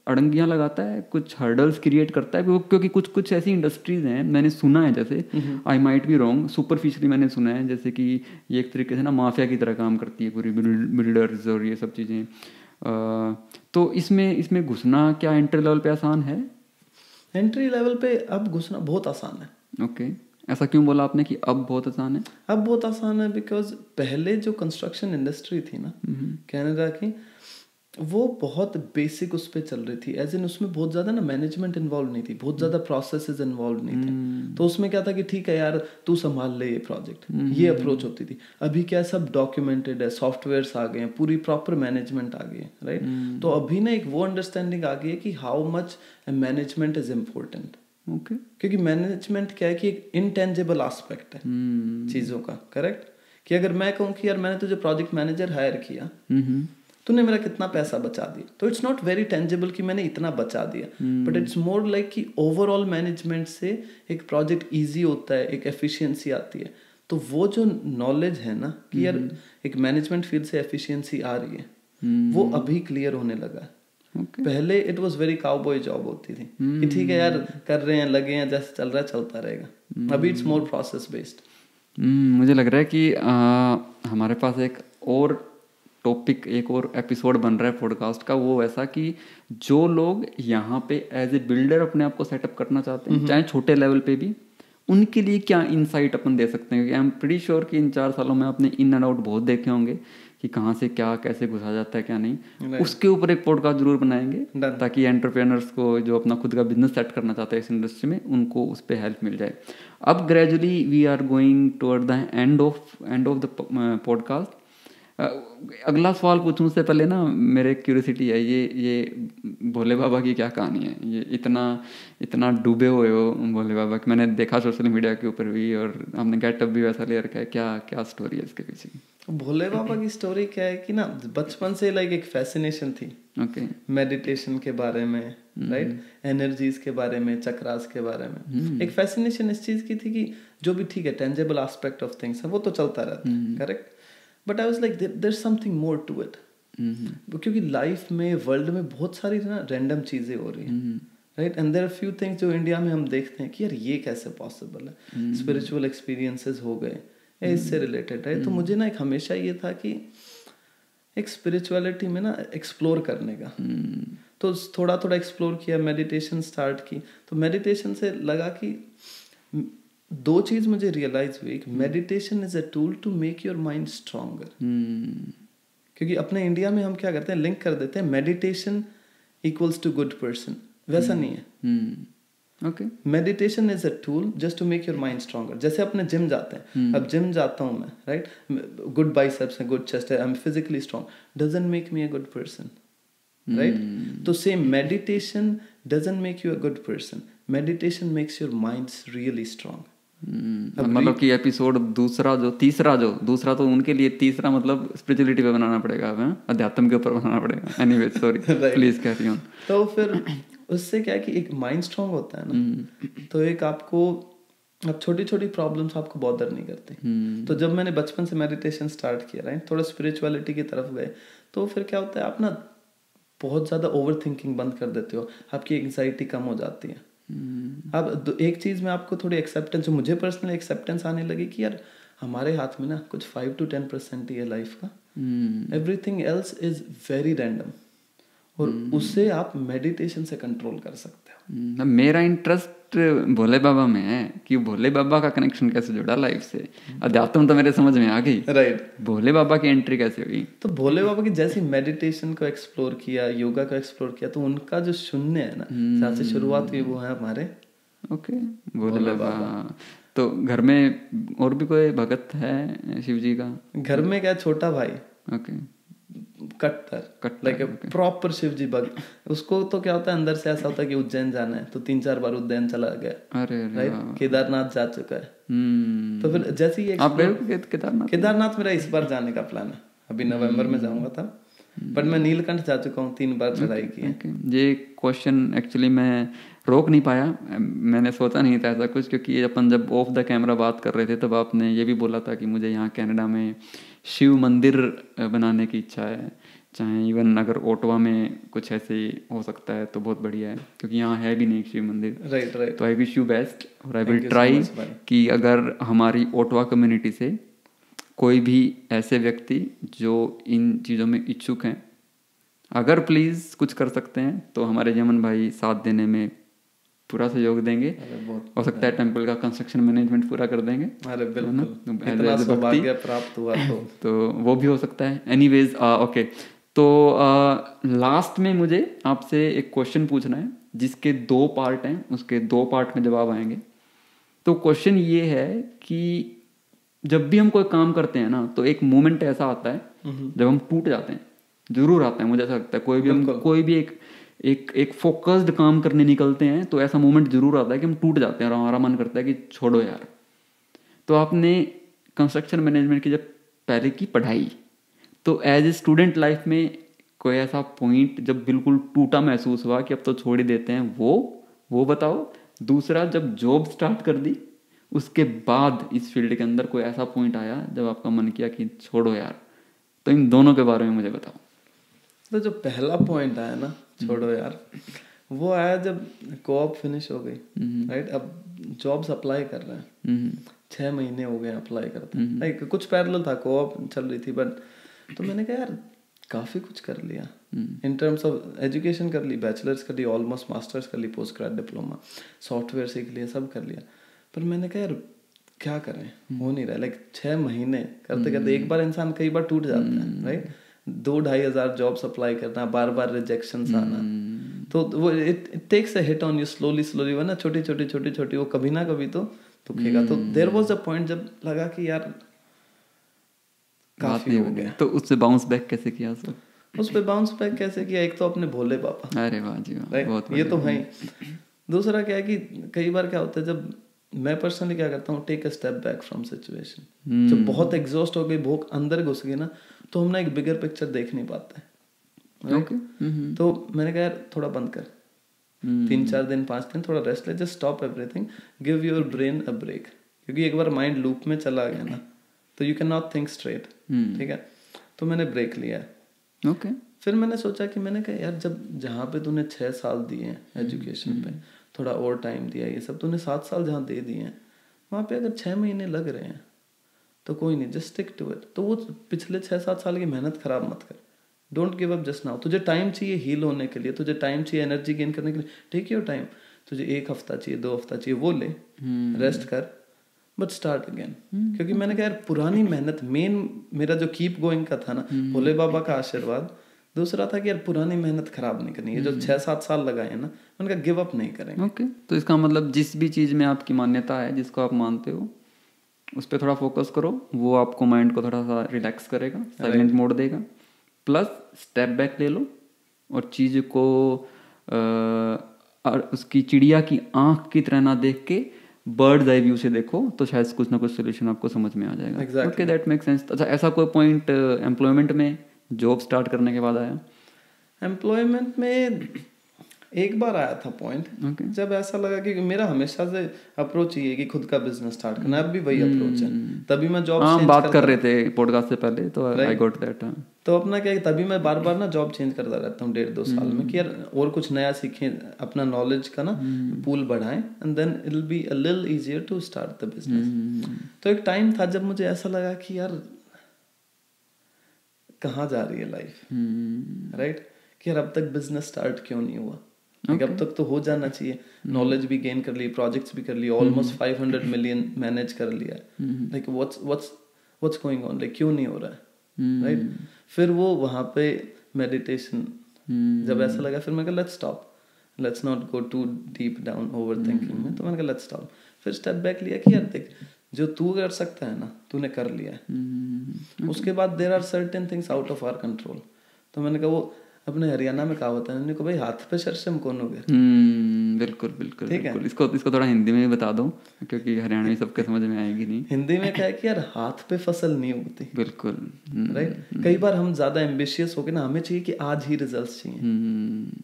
अड़ंगियां लगाता है, कुछ हर्डल्स क्रिएट करता है? क्योंकि कुछ कुछ ऐसी इंडस्ट्रीज हैं, मैंने सुना है, जैसे I might be wrong, superficially मैंने सुना है, जैसे कि ये एक तरीके से ना माफिया की तरह काम करती है पूरी, बिल्डर्स और ये सब चीज़ें। तो इसमें घुसना क्या एंट्री लेवल पे आसान है? एंट्री लेवल पे अब घुसना बहुत आसान है। ओके, ऐसा क्यों बोला आपने कि अब बहुत आसान है? अब बहुत आसान है बिकॉज पहले जो कंस्ट्रक्शन इंडस्ट्री थी ना कनाडा की, वो बहुत बेसिक उस पर चल रही थी, एज इन उसमें बहुत ज़्यादा ना मैनेजमेंट इन्वॉल्व नहीं थी, बहुत ज़्यादा प्रोसेसेस इन्वॉल्व नहीं थे। तो उसमें क्या था कि ठीक है यार तू संभाल ले ये प्रोजेक्ट, ये अप्रोच होती थी। अभी क्या सब डॉक्यूमेंटेड है, सॉफ्टवेयर्स आ गए हैं, पूरी प्रॉपर मैनेजमेंट आ गई है, राइट। तो अभी ना एक वो अंडरस्टैंडिंग आ गई है कि how much management is important. Okay, क्योंकि मैनेजमेंट क्या है कि एक इनटेंजिबल एस्पेक्ट है चीज़ों का, करेक्ट। कि अगर मैं कहूँ कि यार मैंने तुझे प्रोजेक्ट मैनेजर हायर किया, तूने मेरा कितना पैसा बचा दिया, तो इट्स नॉट वेरी टेंजिबल कि मैंने इतना बचा दिया, बट इट्स मोर लाइक कि ओवरऑल मैनेजमेंट से एक प्रोजेक्ट इजी होता है, एक एफिशिएंसी आती है। तो वो जो नॉलेज है ना कि यार एक मैनेजमेंट फील्ड से एफिशिएंसी आ रही है, वो अभी क्लियर होने लगा है। पहले it was very cowboy job होती थी कि ठीक है यार कर रहे हैं, लगे हैं, जैसे चल रहा है चलता रहेगा। अभी इट्स मोर प्रोसेस बेस्ड। मुझे लग रहा है कि हमारे पास एक और टॉपिक, एक और एपिसोड बन रहा है पॉडकास्ट का, वो ऐसा कि जो लोग यहाँ पे एज ए बिल्डर अपने आप को सेटअप करना चाहते हैं, चाहे छोटे लेवल पे भी, उनके लिए क्या इनसाइट अपन दे सकते हैं? क्योंकि आई एम प्रीटी श्योर कि इन 4 सालों में आपने इन एंड आउट बहुत देखे होंगे कि कहाँ से क्या कैसे घुसा जाता है क्या नहीं। उसके ऊपर एक पॉडकास्ट जरूर बनाएंगे ताकि एंटरप्रेन्योर्स को जो अपना खुद का बिजनेस सेट करना चाहते हैं इस इंडस्ट्री में, उनको उस पर हेल्प मिल जाए। अब gradually we are going toward the end of the podcast. अगला सवाल पूछूं उससे पहले ना मेरे क्यूरियोसिटी है, ये भोले बाबा की क्या कहानी है? ये इतना डूबे हुए हो भोले बाबा की, मैंने देखा सोशल मीडिया के ऊपर भी, और आपने गेटअप भी वैसा ले रखा है, क्या स्टोरी है इसके पीछे? भोले बाबा की स्टोरी क्या है कि ना बचपन से लाइक एक फैसिनेशन थी, ओके, मेडिटेशन के बारे में, राइट, एनर्जीज के बारे में, चक्रास के बारे में। एक फैसिनेशन इस चीज की थी कि जो भी ठीक है टेंजिबल एस्पेक्ट ऑफ थिंग्स है वो तो चलता रहता है, correct, but I was like there is something more to it. क्योंकि लाइफ में, वर्ल्ड में बहुत सारी ना रैंडम चीजें हो रही हैं, right, and there are few things जो इंडिया में हम देखते हैं कि यार ये कैसे पॉसिबल है। स्पिरिचुअल एक्सपीरियंसेस हो गए इससे रिलेटेड, राइट। तो मुझे ना एक हमेशा ये था कि एक स्पिरिचुअलिटी में ना एक्सप्लोर करने का, तो थोड़ा थोड़ा एक्सप्लोर किया, मेडिटेशन स्टार्ट की। तो मेडिटेशन से लगा कि 2 चीज मुझे रियलाइज हुई। Meditation is a tool to make your mind stronger. क्योंकि अपने इंडिया में हम क्या करते हैं, लिंक कर देते हैं meditation equals to good person, वैसा नहीं है। Okay, meditation is a tool just to make your mind stronger. जैसे अपने जिम जाते हैं, अब जिम जाता हूँ मैं, राइट, गुड बाइसेप्स है, गुड चेस्ट है, I am physically strong, doesn't make me a good person, right? तो same meditation doesn't make you a good person, meditation makes your mind really strong. मतलब कि episode तीसरा दूसरा तो उनके लिए, तीसरा मतलब स्पिरिचुअलिटी पे बनाना पड़ेगा, अब अध्यात्म के ऊपर बनाना पड़ेगा। Anyway sorry, please carry on. तो फिर उससे क्या है कि एक माइंड स्ट्रांग होता है ना, तो एक आपको अब छोटी छोटी प्रॉब्लम्स आपको बॉदर नहीं करती। तो जब मैंने बचपन से मेडिटेशन स्टार्ट किया, राइट, थोड़ा स्पिरिचुअलिटी की तरफ गए, तो फिर क्या होता है, आप ना बहुत ज़्यादा ओवर थिंकिंग बंद कर देते हो, आपकी एंग्जाइटी कम हो जाती है। अब एक चीज़ में आपको थोड़ी एक्सेप्टेंस, जो मुझे पर्सनली एक्सेप्टेंस आने लगी कि यार हमारे हाथ में ना कुछ 5 to 10% ही है लाइफ का, everything else is very random, और उससे आप मेडिटेशन से कंट्रोल कर सकते हो। मेरा इंटरेस्ट भोले बाबा में है कि भोले बाबा का कनेक्शन कैसे जुड़ा लाइफ से। अध्यात्म तो मेरे समझ में आ गई, राइट, भोले बाबा की एंट्री कैसे हुई? तो भोले बाबा की जैसे मेडिटेशन को एक्सप्लोर किया, योगा को एक्सप्लोर किया, तो उनका जो शून्य है ना, जहाँ से शुरुआत हुई, वो है हमारे ओके भोले बाबा। तो घर में और भी कोई भगत है शिव जी का? घर में क्या, छोटा भाई, ओके, कट्टर लाइक प्रॉपर शिव जी भक्त। उसको तो क्या होता है, अंदर से ऐसा होता है कि उज्जैन जाना है, तो 3-4 बार उज्जैन चला गया, अरे राइट, केदारनाथ जा चुका है। तो फिर जैसे ही आप गए केदारनाथ मेरा इस बार जाने का प्लान है, अभी नवंबर में जाऊंगा था, बट मैं नीलकंठ जा चुका हूँ, 3 बार चढ़ाई की है। ये क्वेश्चन एक्चुअली मैं रोक नहीं पाया, मैंने सोचा नहीं था ऐसा कुछ, क्योंकि अपन जब ऑफ द कैमरा बात कर रहे थे तब आपने ये भी बोला था कि मुझे यहाँ कनाडा में शिव मंदिर बनाने की इच्छा है, चाहे इवन अगर ओटावा में कुछ ऐसे हो सकता है तो बहुत बढ़िया है, क्योंकि यहाँ है भी नहीं शिव मंदिर। राइट। तो आई विश यू बेस्ट, और आई विल ट्राई कि अगर हमारी ओटावा कम्युनिटी से कोई भी ऐसे व्यक्ति जो इन चीज़ों में इच्छुक हैं, अगर प्लीज़ कुछ कर सकते हैं तो हमारे यमन भाई साथ देने में पूरा सहयोग देंगे। हो सकता है टेम्पल का कंस्ट्रक्शन मैनेजमेंट पूरा कर देंगे। अरे बिल्कुल, इतना सौभाग्य प्राप्त हुआ तो वो भी हो सकता है। एनीवेज ओके, तो लास्ट में मुझे आपसे एक क्वेश्चन पूछना है जिसके 2 पार्ट हैं, उसके 2 पार्ट में जवाब आएंगे। तो क्वेश्चन ये है कि जब भी हम कोई काम करते हैं ना, तो एक मोमेंट ऐसा आता है जब हम टूट जाते हैं, जरूर आता है, मुझे ऐसा लगता है। कोई भी एक फोकस्ड काम करने निकलते हैं तो ऐसा मोमेंट जरूर आता है कि हम टूट जाते हैं और हमारा मन करता है कि छोड़ो यार। तो आपने कंस्ट्रक्शन मैनेजमेंट की जब पहले की पढ़ाई, तो एज ए स्टूडेंट लाइफ में कोई ऐसा पॉइंट जब बिल्कुल टूटा महसूस हुआ कि अब तो छोड़ ही देते हैं, वो बताओ। दूसरा, जब जॉब स्टार्ट कर दी उसके बाद इस फील्ड के अंदर कोई ऐसा पॉइंट आया जब आपका मन किया कि छोड़ो यार। तो इन दोनों के बारे में मुझे बताओ। तो जो पहला पॉइंट आया ना, छोड़ो यार, वो आया जब कोऑप फिनिश हो गई, राइट। अब जॉब्स अप्लाई कर रहे हैं, 6 महीने हो गए अप्लाई करते हैं, लाइक कुछ पैरेलल था, कोऑप चल रही थी, बट तो मैंने कहा यार काफ़ी कुछ कर लिया इन टर्म्स ऑफ एजुकेशन, कर ली, बैचलर्स कर ली, ऑलमोस्ट मास्टर्स कर ली, पोस्ट ग्रेड डिप्लोमा, सॉफ्टवेयर सीख लिया, सब कर लिया। पर मैंने कहा यार क्या करें, हो नहीं रहा, लाइक 6 महीने करते करते एक बार इंसान कई बार टूट जाता है, राइट। 2-2.5 हज़ार जॉब्स अप्लाई करना, बार बार रिजेक्शंस आना, तो वो it takes a hit on you slowly वरना छोटी छोटी वो कभी ना कभी तो दुखेगा। तो देयर वाज अ पॉइंट जब लगा कि यार काफी हो गया। तो उससे बाउंस बैक कैसे किया सर? उस पे बाउंस बैक कैसे किया, एक तो अपने भोले बाबा, अरे वाह जी वाह, बहुत ये तो है। दूसरा क्या है कि कई बार क्या होता है, जब मैं पर्सनली क्या करता हूँ, take a step back from situation. जब बहुत एग्जॉस्ट हो गई, भूख अंदर घुस गई ना, तो हम ना एक बिगर पिक्चर देख नहीं पाते, right? तो मैंने कहा यार थोड़ा बंद कर, 3-4 दिन 5 दिन थोड़ा रेस्ट ले, just stop everything, give your brain a break, क्योंकि एक बार माइंड लूप में चला गया ना तो you can not think straight, ठीक है। तो मैंने ब्रेक लिया है। ओके। फिर मैंने सोचा कि मैंने कहा यार जब जहाँ पे तूने 6 साल दिए हैं एजुकेशन पे, थोड़ा और टाइम दिया, ये सब तूने 7 साल जहाँ दे दिए हैं, वहाँ पे अगर 6 महीने लग रहे हैं तो कोई नहीं, जस्ट स्टिक टू इट। तो वो पिछले 6-7 साल की मेहनत खराब मत कर, don't give up just now. तुझे टाइम चाहिए हील होने के लिए, तुझे टाइम चाहिए एनर्जी गेन करने के लिए, टेक योर टाइम। तुझे 1 हफ्ता चाहिए, 2 हफ्ता चाहिए, वो ले, रेस्ट कर, बट स्टार्ट अगेन। क्योंकि मैंने कहा यार पुरानी मेहनत, मेन मेरा जो कीप गोइंग का था ना, भोले बाबा का आशीर्वाद। दूसरा था कि यार पुरानी मेहनत खराब नहीं करनी है, जो 6-7 साल लगाए हैं ना, उनका गिव अप नहीं करेंगे। ओके। तो इसका मतलब जिस भी चीज़ में आपकी मान्यता है, जिसको आप मानते हो, उस पर थोड़ा फोकस करो, वो आपको माइंड को थोड़ा सा रिलैक्स करेगा, साइलेंट मोड देगा, प्लस स्टेप बैक ले लो और चीज़ को और उसकी चिड़िया की आंख की तरह ना देख के बर्ड्स आई व्यू से देखो, तो शायद कुछ ना कुछ सोल्यूशन आपको समझ में आ जाएगा। Okay, that make sense. अच्छा, ऐसा कोई पॉइंट एम्प्लॉयमेंट में जॉब स्टार्ट करने के बाद आया? एम्प्लॉयमेंट में एक बार आया था पॉइंट, जब ऐसा लगा कि मेरा हमेशा से अप्रोच ये है कि खुद का बिजनेस स्टार्ट करना, अब भी वही अप्रोच है। तभी मैं जॉब चेंज बात कर रहे थे पॉडकास्ट से पहले, तो आई गॉट दैट। तो अपना क्या है, तभी मैं बार बार ना जॉब चेंज करता रहता हूँ 1.5-2 साल में, कि यार और कुछ नया सीखें, अपना नॉलेज का ना पूल बढ़ाएं, and then it will be a little easier to start the business. तो एक टाइम था जब मुझे ऐसा लगा कि यार कहाँ जा रही है लाइफ, राइट, कि यार अब तक बिजनेस स्टार्ट क्यों नहीं हुआ। अब तक तो हो जाना चाहिए, नॉलेज भी गेन कर ली, प्रोजेक्ट्स भी कर लिए, ऑलमोस्ट 500 मिलियन मैनेज कर लिया, like what's going on, like क्यों नहीं हो रहा है, राइट। फिर वो वहाँ पे मेडिटेशन जब ऐसा लगा, फिर मैं कहा let's stop, let's not go too deep down overthinking में। तो मैंने कहा लेट्स स्टॉप, फिर स्टेप बैक लिया कि यार देख, जो तू कर सकता है ना, तूने कर लिया है। उसके बाद there are certain things out of our control. तो मैंने कहा, वो अपने हरियाणा में कहावत है, उन्होंने कहा भाई हाथ पे शर्षम कौन हो गया। बिल्कुल बिल्कुल बिल्कुल। इसको थोड़ा हिंदी में भी बता दो, क्योंकि हरियाणवी सबके समझ में आएगी नहीं। हिंदी में क्या है कि यार हाथ पे फसल नहीं उगती, बिल्कुल, राइट। कई बार हम ज्यादा एम्बिशियस हो के ना, हमें चाहिए कि आज ही रिजल्ट्स चाहिए।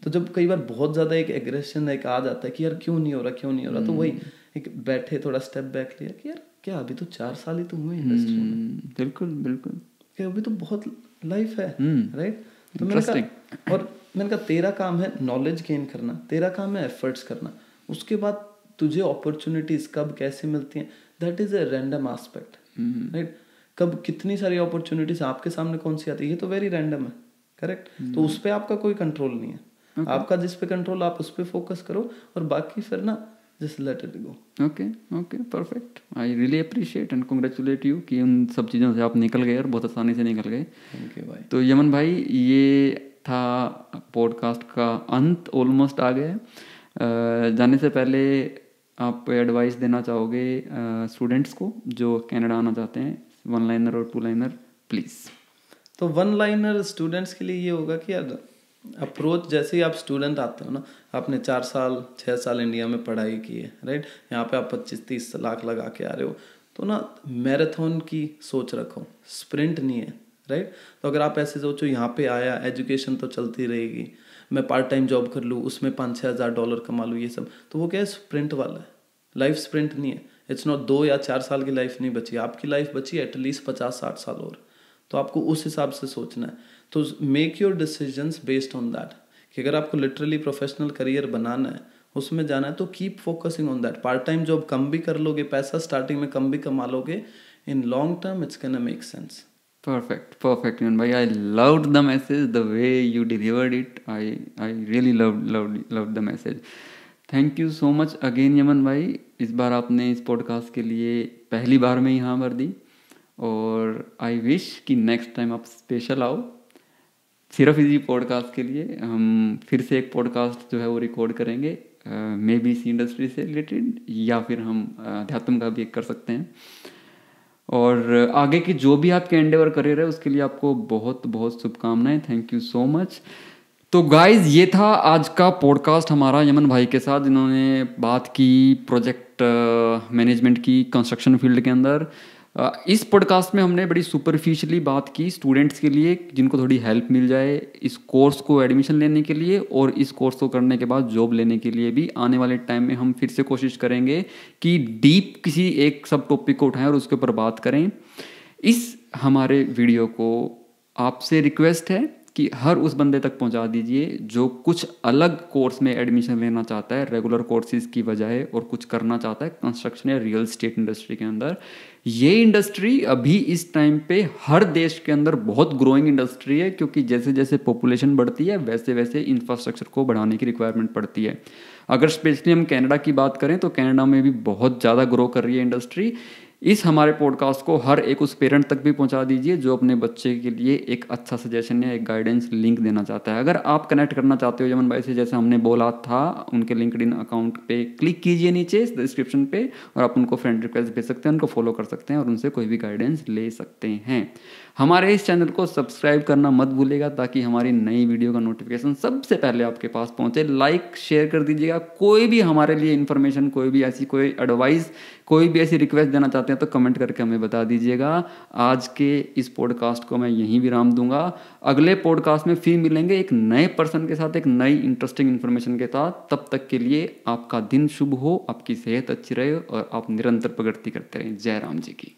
तो जब कई बार बहुत ज्यादा एक एग्रेशन एक आ जाता है कि यार क्यों नहीं हो रहा, तो वही एक बैठे थोड़ा स्टेप बैक लिया कि यार क्या अभी तो 4 साल ही तो हुए इंडस्ट्री में। बिल्कुल बिल्कुल, क्या अभी तो बहुत लाइफ है, राइट। तो मैंने कहा तेरा काम है नॉलेज गेन करना, तेरा काम है एफर्ट्स करना, उसके बाद तुझे अपॉर्चुनिटीज कब कैसे मिलती हैं, that is a random aspect, right. कब कितनी सारी अपॉर्चुनिटीज आपके सामने कौन सी आती है, ये तो वेरी रैंडम है, करेक्ट। तो उस पर आपका कोई कंट्रोल नहीं है। आपका जिस पे कंट्रोल, आप उस पर फोकस करो, और बाकी फिर ना just let it go. Okay, perfect. I really appreciate and congratulate you कि उन सब चीज़ों से आप निकल गए और बहुत आसानी से निकल गए। Thank you भाई। तो यमन भाई, ये था पॉडकास्ट का अंत, ऑलमोस्ट आ गया। जाने से पहले आप एडवाइस देना चाहोगे स्टूडेंट्स को जो कनाडा आना चाहते हैं, 1 लाइनर और 2 लाइनर प्लीज़। तो 1 लाइनर स्टूडेंट्स के लिए ये होगा कि यार अप्रोच, जैसे ही आप स्टूडेंट आते हो ना, आपने 4 साल 6 साल इंडिया में पढ़ाई की है, राइट। यहाँ पे आप 25-30 लाख लगा के आ रहे हो, तो ना मैराथन की सोच रखो, स्प्रिंट नहीं है, राइट। तो अगर आप ऐसे सोचो यहाँ पे आया, एजुकेशन तो चलती रहेगी, मैं पार्ट टाइम जॉब कर लूँ, उसमें $5-6 हज़ार डॉलर कमा लूँ, ये सब, तो वो क्या है, स्प्रिंट वाला है। लाइफ स्प्रिंट नहीं है। इट्स नॉट 2 या 4 साल की लाइफ नहीं बची, आपकी लाइफ बची एटलीस्ट 50-60 साल और। तो आपको उस हिसाब से सोचना है। तो make your decisions based on that, कि अगर आपको लिटरली प्रोफेशनल करियर बनाना है, उसमें जाना है, तो keep focusing on that. Part time job कम भी कर लोगे, पैसा स्टार्टिंग में कम भी कमा लोगे, in long term it's gonna make sense. Perfect Yemen भाई, I loved the message, the way you delivered it. I really loved the message. Thank you so much again Yemen भाई। इस बार आपने इस पॉडकास्ट के लिए पहली बार में ही हाँ भर दी, और आई विश कि नेक्स्ट टाइम आप स्पेशल आओ सिर्फ इसी पॉडकास्ट के लिए। हम फिर से एक पॉडकास्ट जो है वो रिकॉर्ड करेंगे, मे बी इसी इंडस्ट्री से रिलेटेड, या फिर हम अध्यात्म का भी एक कर सकते हैं। और आगे की जो भी आपके एंडेवर करियर है उसके लिए आपको बहुत बहुत शुभकामनाएं। Thank you so much. तो गाइज, ये था आज का पॉडकास्ट हमारा यमन भाई के साथ, जिन्होंने बात की प्रोजेक्ट मैनेजमेंट की कंस्ट्रक्शन फील्ड के अंदर। इस पॉडकास्ट में हमने बड़ी सुपरफिशियली बात की स्टूडेंट्स के लिए, जिनको थोड़ी हेल्प मिल जाए इस कोर्स को एडमिशन लेने के लिए, और इस कोर्स को करने के बाद जॉब लेने के लिए भी। आने वाले टाइम में हम फिर से कोशिश करेंगे कि डीप किसी एक सब टॉपिक को उठाएं और उसके ऊपर बात करें। इस हमारे वीडियो को आपसे रिक्वेस्ट है कि हर उस बंदे तक पहुंचा दीजिए जो कुछ अलग कोर्स में एडमिशन लेना चाहता है रेगुलर कोर्सेज की बजाय, और कुछ करना चाहता है कंस्ट्रक्शन या रियल एस्टेट इंडस्ट्री के अंदर। ये इंडस्ट्री अभी इस टाइम पे हर देश के अंदर बहुत ग्रोइंग इंडस्ट्री है, क्योंकि जैसे जैसे पॉपुलेशन बढ़ती है वैसे वैसे इंफ्रास्ट्रक्चर को बढ़ाने की रिक्वायरमेंट पड़ती है। अगर स्पेशली हम कनाडा की बात करें तो कनाडा में भी बहुत ज़्यादा ग्रो कर रही है इंडस्ट्री। इस हमारे पॉडकास्ट को हर एक उस पेरेंट तक भी पहुंचा दीजिए जो अपने बच्चे के लिए एक अच्छा सजेशन या एक गाइडेंस लिंक देना चाहता है। अगर आप कनेक्ट करना चाहते हो यमन भाई से, जैसे हमने बोला था, उनके लिंक्डइन अकाउंट पे क्लिक कीजिए नीचे डिस्क्रिप्शन पे और आप उनको फ्रेंड रिक्वेस्ट भेज सकते हैं, उनको फॉलो कर सकते हैं और उनसे कोई भी गाइडेंस ले सकते हैं। हमारे इस चैनल को सब्सक्राइब करना मत भूलिएगा ताकि हमारी नई वीडियो का नोटिफिकेशन सबसे पहले आपके पास पहुंचे। लाइक शेयर कर दीजिएगा। कोई भी हमारे लिए इन्फॉर्मेशन, कोई भी ऐसी कोई एडवाइस, कोई भी ऐसी रिक्वेस्ट देना चाहते हैं तो कमेंट करके हमें बता दीजिएगा। आज के इस पॉडकास्ट को मैं यहीं विराम दूंगा। अगले पॉडकास्ट में फिर मिलेंगे एक नए पर्सन के साथ, एक नई इंटरेस्टिंग इन्फॉर्मेशन के साथ। तब तक के लिए आपका दिन शुभ हो, आपकी सेहत अच्छी रहे और आप निरंतर प्रगति करते रहें। जय राम जी की।